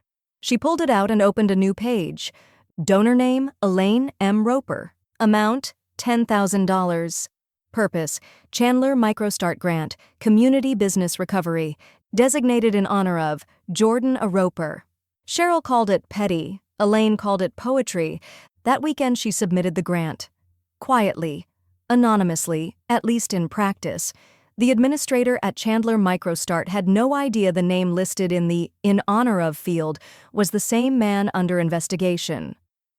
She pulled it out and opened a new page. Donor name, Elaine M. Roper. Amount, $10,000. Purpose, Chandler MicroStart Grant, Community Business Recovery. Designated in honor of Jordan A. Roper. Cheryl called it petty. Elaine called it poetry. That weekend she submitted the grant. Quietly, anonymously, at least in practice. The administrator at Chandler MicroStart had no idea the name listed in the "in honor of" field was the same man under investigation.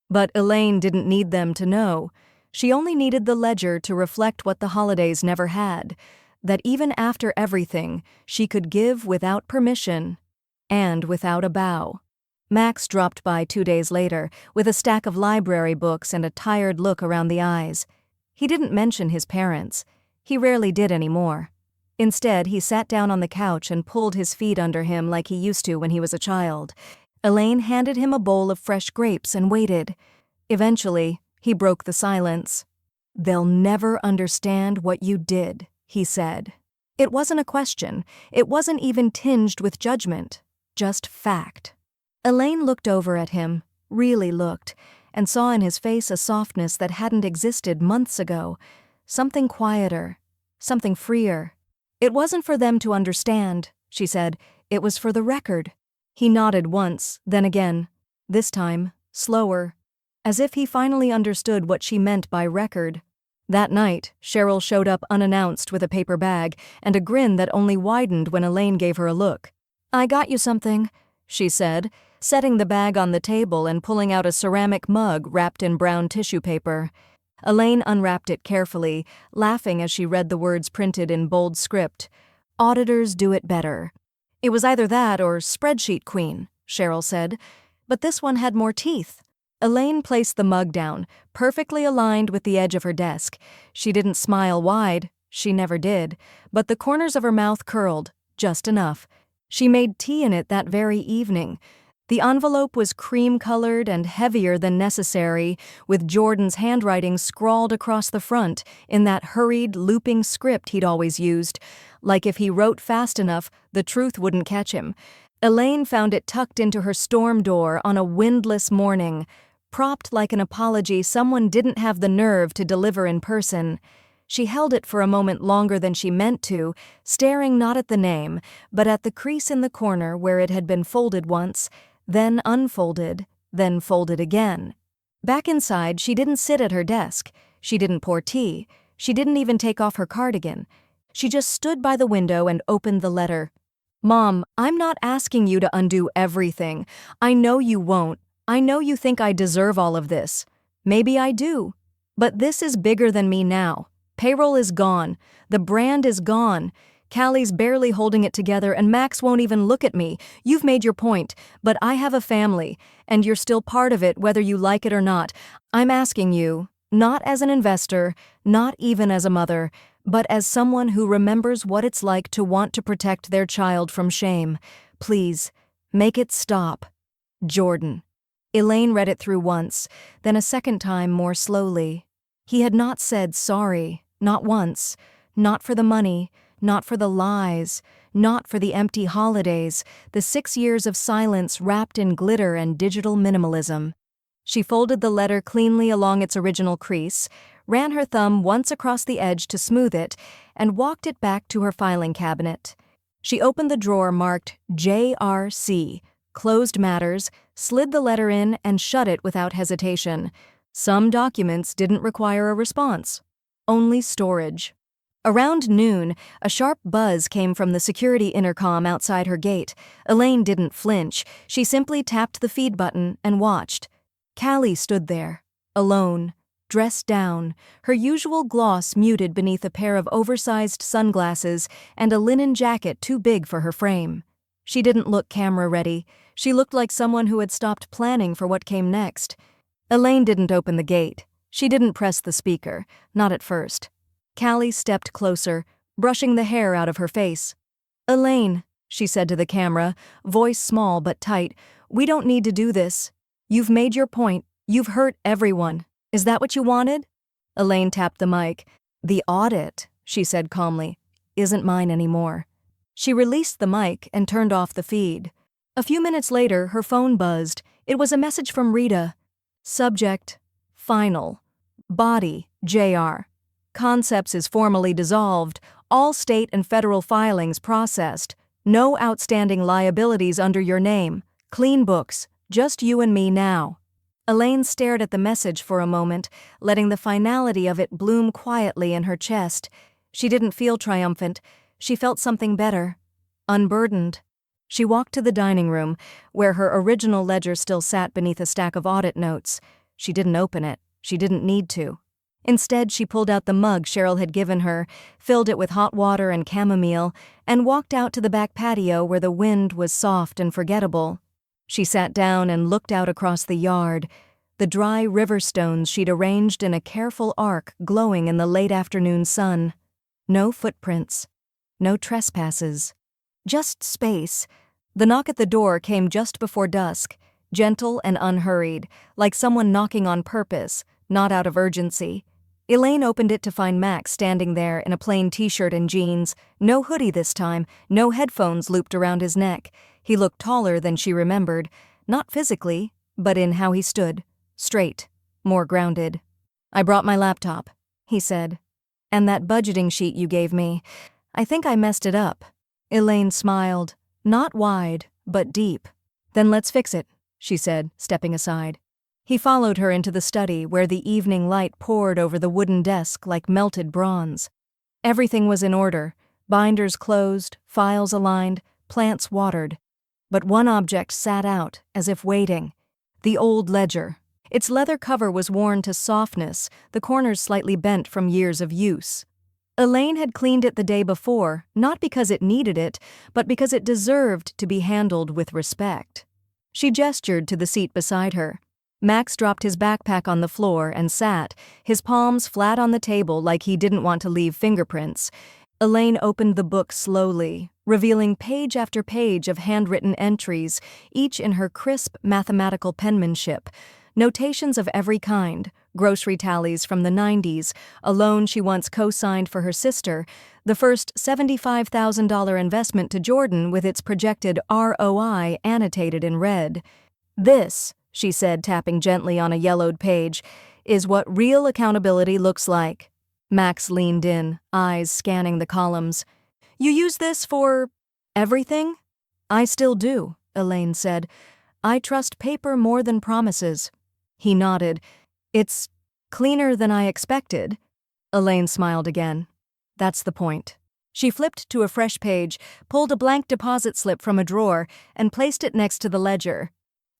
But Elaine didn't need them to know. She only needed the ledger to reflect what the holidays never had, that even after everything, she could give without permission and without a bow. Max dropped by 2 days later with a stack of library books and a tired look around the eyes. He didn't mention his parents. He rarely did anymore. Instead, he sat down on the couch and pulled his feet under him like he used to when he was a child. Elaine handed him a bowl of fresh grapes and waited. Eventually, he broke the silence. "They'll never understand what you did," he said. It wasn't a question. It wasn't even tinged with judgment. Just fact. Elaine looked over at him, really looked, and saw in his face a softness that hadn't existed months ago. Something quieter. Something freer. "It wasn't for them to understand," she said. "It was for the record." He nodded once, then again. This time, slower. As if he finally understood what she meant by record. That night, Cheryl showed up unannounced with a paper bag and a grin that only widened when Elaine gave her a look. "I got you something," she said, setting the bag on the table and pulling out a ceramic mug wrapped in brown tissue paper. Elaine unwrapped it carefully, laughing as she read the words printed in bold script. "Auditors do it better." "It was either that or spreadsheet queen," Cheryl said, but this one had more teeth. Elaine placed the mug down, perfectly aligned with the edge of her desk. She didn't smile wide, she never did, but the corners of her mouth curled, just enough. She made tea in it that very evening. The envelope was cream-colored and heavier than necessary, with Jordan's handwriting scrawled across the front in that hurried, looping script he'd always used. Like if he wrote fast enough, the truth wouldn't catch him. Elaine found it tucked into her storm door on a windless morning, propped like an apology someone didn't have the nerve to deliver in person. She held it for a moment longer than she meant to, staring not at the name, but at the crease in the corner where it had been folded once, then unfolded, then folded again. Back inside, she didn't sit at her desk. She didn't pour tea. She didn't even take off her cardigan. She just stood by the window and opened the letter. "Mom, I'm not asking you to undo everything. I know you won't. I know you think I deserve all of this. Maybe I do. But this is bigger than me now. Payroll is gone. The brand is gone. Callie's barely holding it together and Max won't even look at me. You've made your point, but I have a family, and you're still part of it whether you like it or not. I'm asking you, not as an investor, not even as a mother, but as someone who remembers what it's like to want to protect their child from shame. Please, make it stop. Jordan." Elaine read it through once, then a second time more slowly. He had not said sorry, not once, not for the money, not for the lies, not for the empty holidays, the 6 years of silence wrapped in glitter and digital minimalism. She folded the letter cleanly along its original crease, ran her thumb once across the edge to smooth it, and walked it back to her filing cabinet. She opened the drawer marked JRC, Closed Matters, slid the letter in, and shut it without hesitation. Some documents didn't require a response. Only storage. Around noon, a sharp buzz came from the security intercom outside her gate. Elaine didn't flinch. She simply tapped the feed button and watched. Callie stood there, alone, dressed down, her usual gloss muted beneath a pair of oversized sunglasses and a linen jacket too big for her frame. She didn't look camera-ready. She looked like someone who had stopped planning for what came next. Elaine didn't open the gate. She didn't press the speaker, not at first. Callie stepped closer, brushing the hair out of her face. "Elaine," she said to the camera, voice small but tight, "we don't need to do this. You've made your point. You've hurt everyone. Is that what you wanted?" Elaine tapped the mic. "The audit," she said calmly, "isn't mine anymore." She released the mic and turned off the feed. A few minutes later, her phone buzzed. It was a message from Rita. Subject: Final. Body: JR. Concepts is formally dissolved. All state and federal filings processed. No outstanding liabilities under your name. Clean books. Just you and me now. Elaine stared at the message for a moment, letting the finality of it bloom quietly in her chest. She didn't feel triumphant. She felt something better. Unburdened. She walked to the dining room, where her original ledger still sat beneath a stack of audit notes. She didn't open it. She didn't need to. Instead, she pulled out the mug Cheryl had given her, filled it with hot water and chamomile, and walked out to the back patio where the wind was soft and forgettable. She sat down and looked out across the yard, the dry river stones she'd arranged in a careful arc glowing in the late afternoon sun. No footprints. No trespasses. Just space. The knock at the door came just before dusk, gentle and unhurried, like someone knocking on purpose, not out of urgency. Elaine opened it to find Max standing there in a plain t-shirt and jeans, no hoodie this time, no headphones looped around his neck. He looked taller than she remembered, not physically, but in how he stood, straight, more grounded. "I brought my laptop," he said. "And that budgeting sheet you gave me. I think I messed it up." Elaine smiled, not wide, but deep. "Then let's fix it," she said, stepping aside. He followed her into the study where the evening light poured over the wooden desk like melted bronze. Everything was in order, binders closed, files aligned, plants watered. But one object sat out, as if waiting. The old ledger. Its leather cover was worn to softness, the corners slightly bent from years of use. Elaine had cleaned it the day before, not because it needed it, but because it deserved to be handled with respect. She gestured to the seat beside her. Max dropped his backpack on the floor and sat, his palms flat on the table like he didn't want to leave fingerprints. Elaine opened the book slowly, revealing page after page of handwritten entries, each in her crisp mathematical penmanship. Notations of every kind, grocery tallies from the 90s, a loan she once co-signed for her sister, the first $75,000 investment to Jordan with its projected ROI annotated in red. "This," she said, tapping gently on a yellowed page, "is what real accountability looks like." Max leaned in, eyes scanning the columns. "You use this for everything?" "I still do," Elaine said. "I trust paper more than promises." He nodded. "It's cleaner than I expected." Elaine smiled again. "That's the point." She flipped to a fresh page, pulled a blank deposit slip from a drawer, and placed it next to the ledger.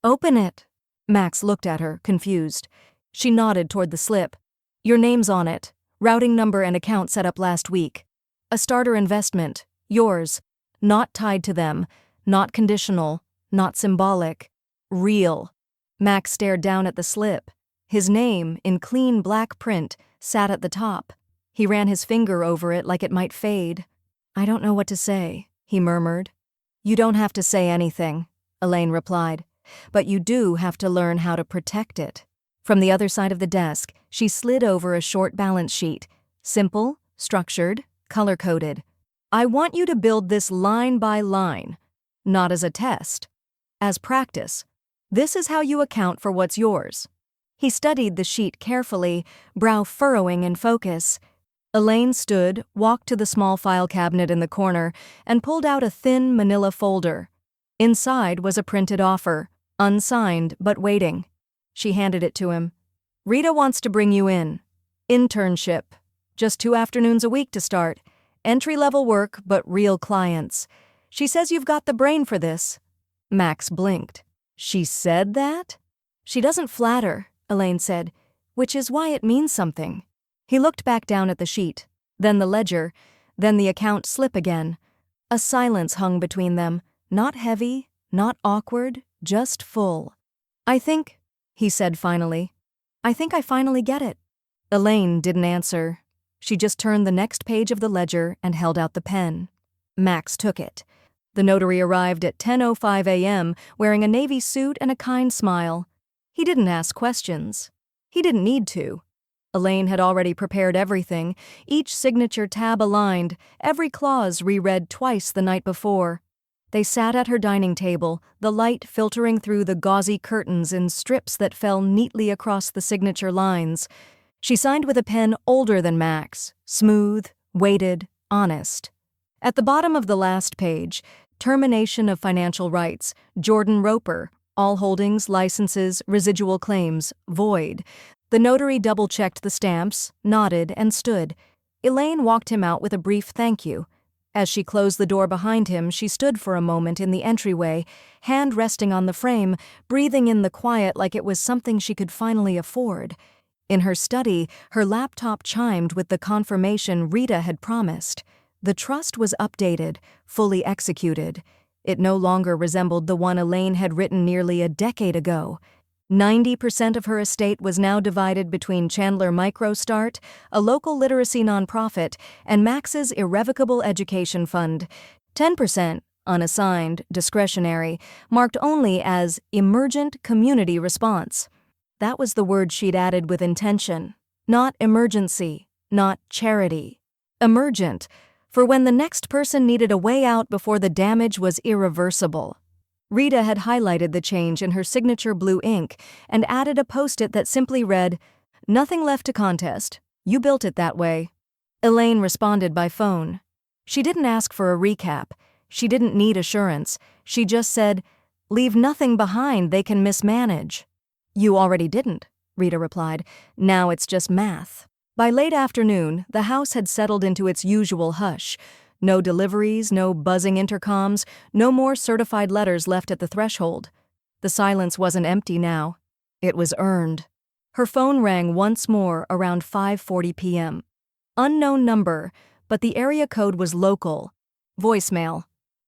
"Open it." Max looked at her, confused. She nodded toward the slip. "Your name's on it. Routing number and account set up last week. A starter investment. Yours. Not tied to them. Not conditional. Not symbolic. Real." Max stared down at the slip. His name, in clean black print, sat at the top. He ran his finger over it like it might fade. "I don't know what to say," he murmured. "You don't have to say anything," Elaine replied. "But you do have to learn how to protect it." From the other side of the desk, she slid over a short balance sheet. Simple, structured, color-coded. "I want you to build this line by line. Not as a test. As practice. This is how you account for what's yours." He studied the sheet carefully, brow furrowing in focus. Elaine stood, walked to the small file cabinet in the corner, and pulled out a thin manila folder. Inside was a printed offer, unsigned but waiting. She handed it to him. "Rita wants to bring you in. Internship. Just 2 afternoons a week to start. Entry-level work, but real clients. She says you've got the brain for this." Max blinked. "She said that?" "She doesn't flatter," Elaine said, "which is why it means something." He looked back down at the sheet, then the ledger, then the account slip again. A silence hung between them, not heavy, not awkward, just full. "I think," he said finally, "I think I finally get it." Elaine didn't answer. She just turned the next page of the ledger and held out the pen. Max took it. The notary arrived at 10:05 a.m. wearing a navy suit and a kind smile. He didn't ask questions. He didn't need to. Elaine had already prepared everything, each signature tab aligned, every clause reread twice the night before. They sat at her dining table, the light filtering through the gauzy curtains in strips that fell neatly across the signature lines. She signed with a pen older than Max, smooth, weighted, honest. At the bottom of the last page, termination of financial rights, Jordan Roper, all holdings, licenses, residual claims, void. The notary double-checked the stamps, nodded, and stood. Elaine walked him out with a brief thank you. As she closed the door behind him, she stood for a moment in the entryway, hand resting on the frame, breathing in the quiet like it was something she could finally afford. In her study, her laptop chimed with the confirmation Rita had promised. The trust was updated, fully executed. It no longer resembled the one Elaine had written nearly a decade ago. 90% of her estate was now divided between Chandler MicroStart, a local literacy nonprofit, and Max's Irrevocable Education Fund. 10%, unassigned, discretionary, marked only as emergent community response. That was the word she'd added with intention. Not emergency, not charity. Emergent, for when the next person needed a way out before the damage was irreversible. Rita had highlighted the change in her signature blue ink and added a post-it that simply read, "Nothing left to contest. You built it that way." Elaine responded by phone. She didn't ask for a recap. She didn't need assurance. She just said, "Leave nothing behind they can mismanage." You already didn't, Rita replied. Now it's just math. By late afternoon, the house had settled into its usual hush. No deliveries, no buzzing intercoms, no more certified letters left at the threshold. The silence wasn't empty now. It was earned. Her phone rang once more around 5:40 p.m. Unknown number, but the area code was local. Voicemail.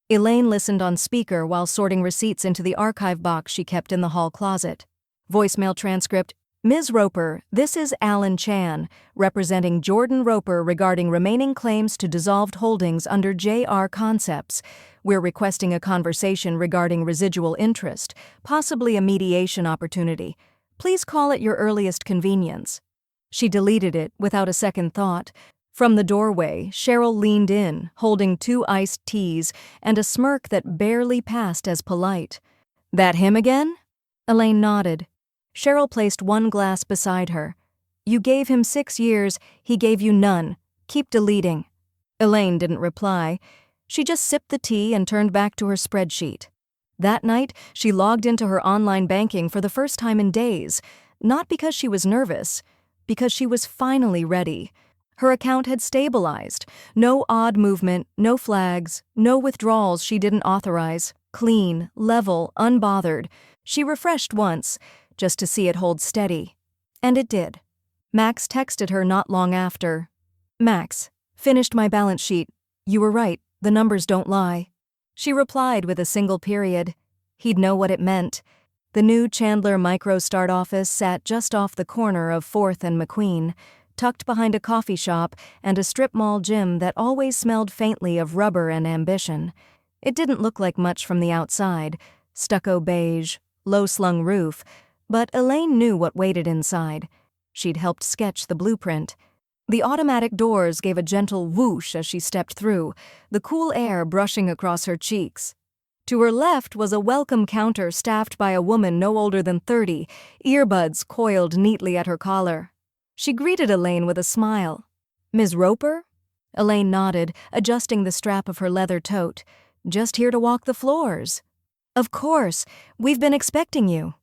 Elaine listened on speaker while sorting receipts into the archive box she kept in the hall closet. Voicemail transcript. Ms. Roper, this is Alan Chan, representing Jordan Roper regarding remaining claims to dissolved holdings under JR Concepts. We're requesting a conversation regarding residual interest, possibly a mediation opportunity. Please call at your earliest convenience. She deleted it without a second thought. From the doorway, Cheryl leaned in, holding 2 iced teas and a smirk that barely passed as polite. That him again? Elaine nodded. Cheryl placed 1 glass beside her. You gave him 6 years, he gave you none. Keep deleting. Elaine didn't reply. She just sipped the tea and turned back to her spreadsheet. That night, she logged into her online banking for the first time in days, not because she was nervous, because she was finally ready. Her account had stabilized. No odd movement, no flags, no withdrawals she didn't authorize. Clean, level, unbothered. She refreshed once, just to see it hold steady. And it did. Max texted her not long after. Max, finished my balance sheet. You were right, the numbers don't lie. She replied with a single period. He'd know what it meant. The new Chandler MicroStart office sat just off the corner of 4th and McQueen, tucked behind a coffee shop and a strip mall gym that always smelled faintly of rubber and ambition. It didn't look like much from the outside, stucco beige, low-slung roof, but Elaine knew what waited inside. She'd helped sketch the blueprint. The automatic doors gave a gentle whoosh as she stepped through, the cool air brushing across her cheeks. To her left was a welcome counter staffed by a woman no older than 30, earbuds coiled neatly at her collar. She greeted Elaine with a smile. Ms. Roper? Elaine nodded, adjusting the strap of her leather tote. Just here to walk the floors. Of course, we've been expecting you.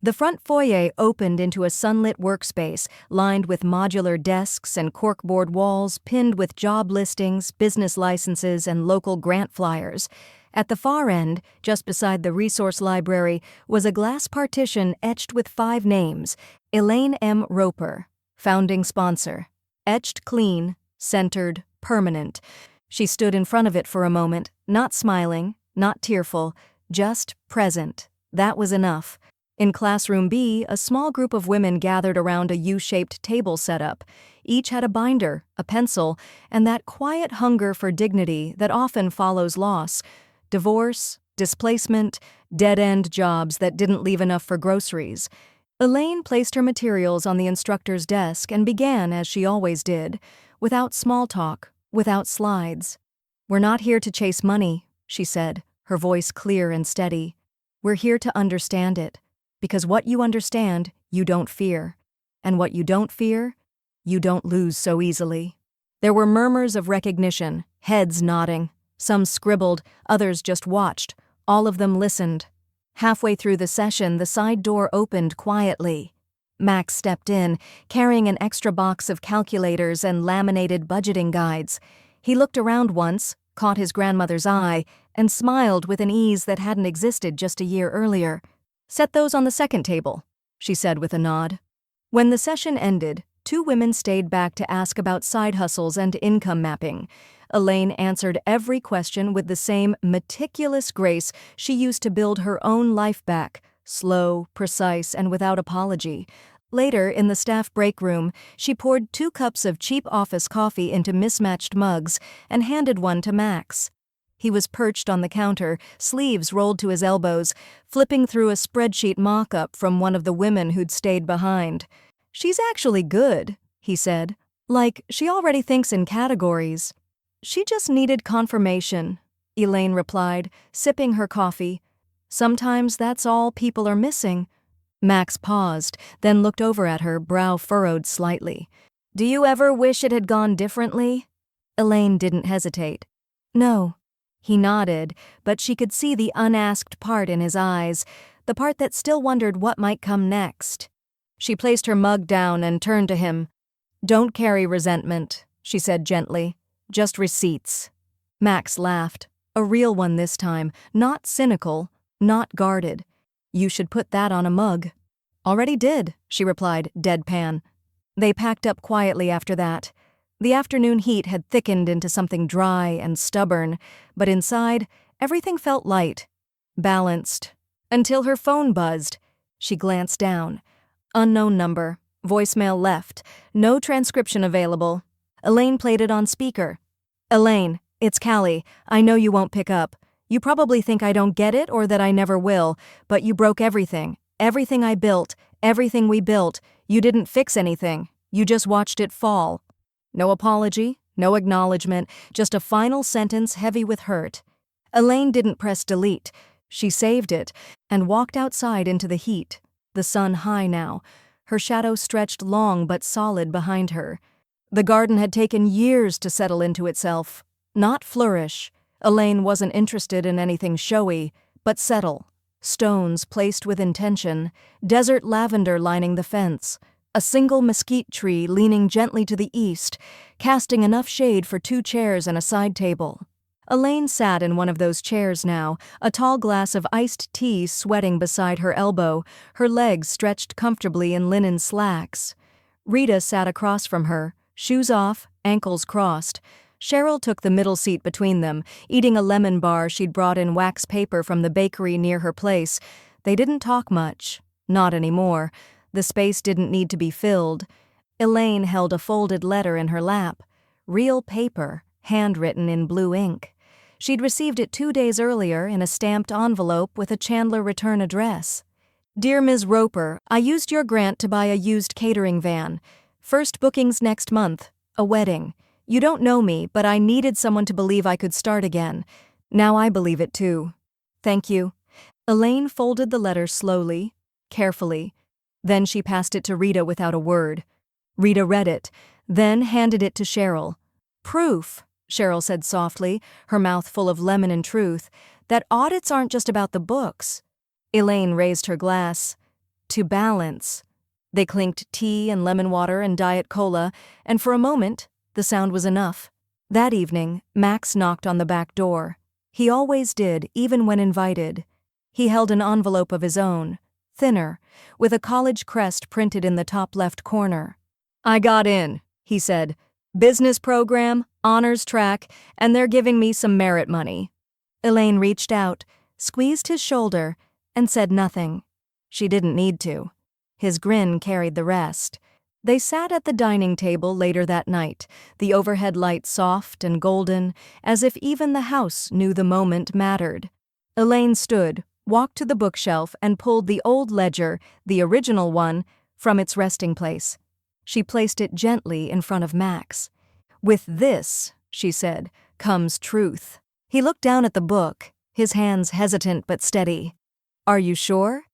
The front foyer opened into a sunlit workspace lined with modular desks and corkboard walls pinned with job listings, business licenses, and local grant flyers. At the far end, just beside the resource library, was a glass partition etched with 5 names: Elaine M. Roper, founding sponsor. Etched clean, centered, permanent. She stood in front of it for a moment, not smiling, not tearful, just present. That was enough. In Classroom B, a small group of women gathered around a U-shaped table setup. Each had a binder, a pencil, and that quiet hunger for dignity that often follows loss. Divorce, displacement, dead-end jobs that didn't leave enough for groceries. Elaine placed her materials on the instructor's desk and began as she always did, without small talk, without slides. We're not here to chase money, she said, her voice clear and steady. We're here to understand it. Because what you understand, you don't fear. And what you don't fear, you don't lose so easily. There were murmurs of recognition, heads nodding. Some scribbled, others just watched. All of them listened. Halfway through the session, the side door opened quietly. Max stepped in, carrying an extra box of calculators and laminated budgeting guides. He looked around once, caught his grandmother's eye, and smiled with an ease that hadn't existed just a year earlier. Set those on the second table, she said with a nod. When the session ended, 2 women stayed back to ask about side hustles and income mapping. Elaine answered every question with the same meticulous grace she used to build her own life back, slow, precise, and without apology. Later, in the staff break room, she poured 2 cups of cheap office coffee into mismatched mugs and handed one to Max. He was perched on the counter, sleeves rolled to his elbows, flipping through a spreadsheet mock-up from one of the women who'd stayed behind. She's actually good, he said. Like, she already thinks in categories. She just needed confirmation, Elaine replied, sipping her coffee. Sometimes that's all people are missing. Max paused, then looked over at her, brow furrowed slightly. Do you ever wish it had gone differently? Elaine didn't hesitate. No. He nodded, but she could see the unasked part in his eyes, the part that still wondered what might come next. She placed her mug down and turned to him. "Don't carry resentment," she said gently. "Just receipts." Max laughed. A real one this time, not cynical, not guarded. "You should put that on a mug." "Already did," she replied, deadpan. They packed up quietly after that. The afternoon heat had thickened into something dry and stubborn, but inside, everything felt light, balanced. Until her phone buzzed. She glanced down. Unknown number. Voicemail left. No transcription available. Elaine played it on speaker. "Elaine, it's Callie. I know you won't pick up. You probably think I don't get it or that I never will, but you broke everything. Everything I built, everything we built. You didn't fix anything. You just watched it fall." No apology, no acknowledgement, just a final sentence heavy with hurt. Elaine didn't press delete. She saved it and walked outside into the heat, the sun high now. Her shadow stretched long but solid behind her. The garden had taken years to settle into itself. Not flourish. Elaine wasn't interested in anything showy, but settle. Stones placed with intention, desert lavender lining the fence, a single mesquite tree leaning gently to the east, casting enough shade for 2 chairs and a side table. Elaine sat in one of those chairs now, a tall glass of iced tea sweating beside her elbow, her legs stretched comfortably in linen slacks. Rita sat across from her, shoes off, ankles crossed. Cheryl took the middle seat between them, eating a lemon bar she'd brought in wax paper from the bakery near her place. They didn't talk much. Not anymore. The space didn't need to be filled. Elaine held a folded letter in her lap. Real paper, handwritten in blue ink. She'd received it 2 days earlier in a stamped envelope with a Chandler return address. "Dear Ms. Roper, I used your grant to buy a used catering van. First bookings next month. A wedding. You don't know me, but I needed someone to believe I could start again. Now I believe it too. Thank you." Elaine folded the letter slowly, carefully. Then she passed it to Rita without a word. Rita read it, then handed it to Cheryl. "Proof," Cheryl said softly, her mouth full of lemon and truth, "that audits aren't just about the books." Elaine raised her glass. "To balance." They clinked tea and lemon water and diet cola, and for a moment, the sound was enough. That evening, Max knocked on the back door. He always did, even when invited. He held an envelope of his own, thinner, with a college crest printed in the top left corner. "I got in," he said. "Business program, honors track, and they're giving me some merit money." Elaine reached out, squeezed his shoulder, and said nothing. She didn't need to. His grin carried the rest. They sat at the dining table later that night, the overhead light soft and golden, as if even the house knew the moment mattered. Elaine stood, walked to the bookshelf, and pulled the old ledger, the original one, from its resting place. She placed it gently in front of Max. "With this," she said, "comes truth." He looked down at the book, his hands hesitant but steady. "Are you sure?"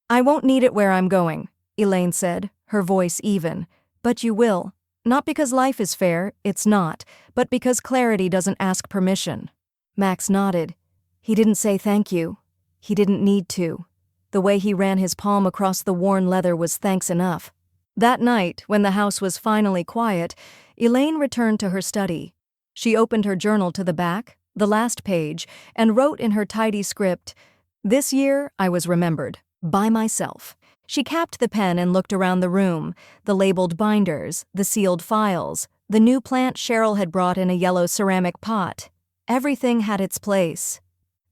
"I won't need it where I'm going," Elaine said, her voice even. "But you will. Not because life is fair, it's not, but because clarity doesn't ask permission." Max nodded. He didn't say thank you. He didn't need to. The way he ran his palm across the worn leather was thanks enough. That night, when the house was finally quiet, Elaine returned to her study. She opened her journal to the back, the last page, and wrote in her tidy script, "This year I was remembered. By myself." She capped the pen and looked around the room, the labeled binders, the sealed files, the new plant Cheryl had brought in a yellow ceramic pot. Everything had its place.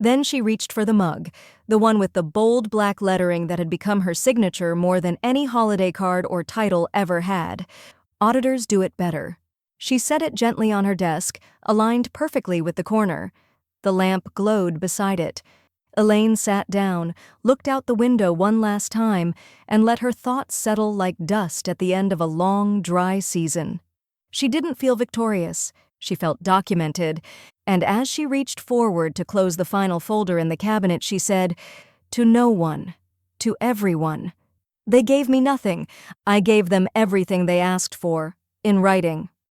Then she reached for the mug, the one with the bold black lettering that had become her signature more than any holiday card or title ever had. Auditors do it better. She set it gently on her desk, aligned perfectly with the corner. The lamp glowed beside it. Elaine sat down, looked out the window one last time, and let her thoughts settle like dust at the end of a long, dry season. She didn't feel victorious. She felt documented, and as she reached forward to close the final folder in the cabinet, she said, "To no one, to everyone. They gave me nothing. I gave them everything they asked for, in writing,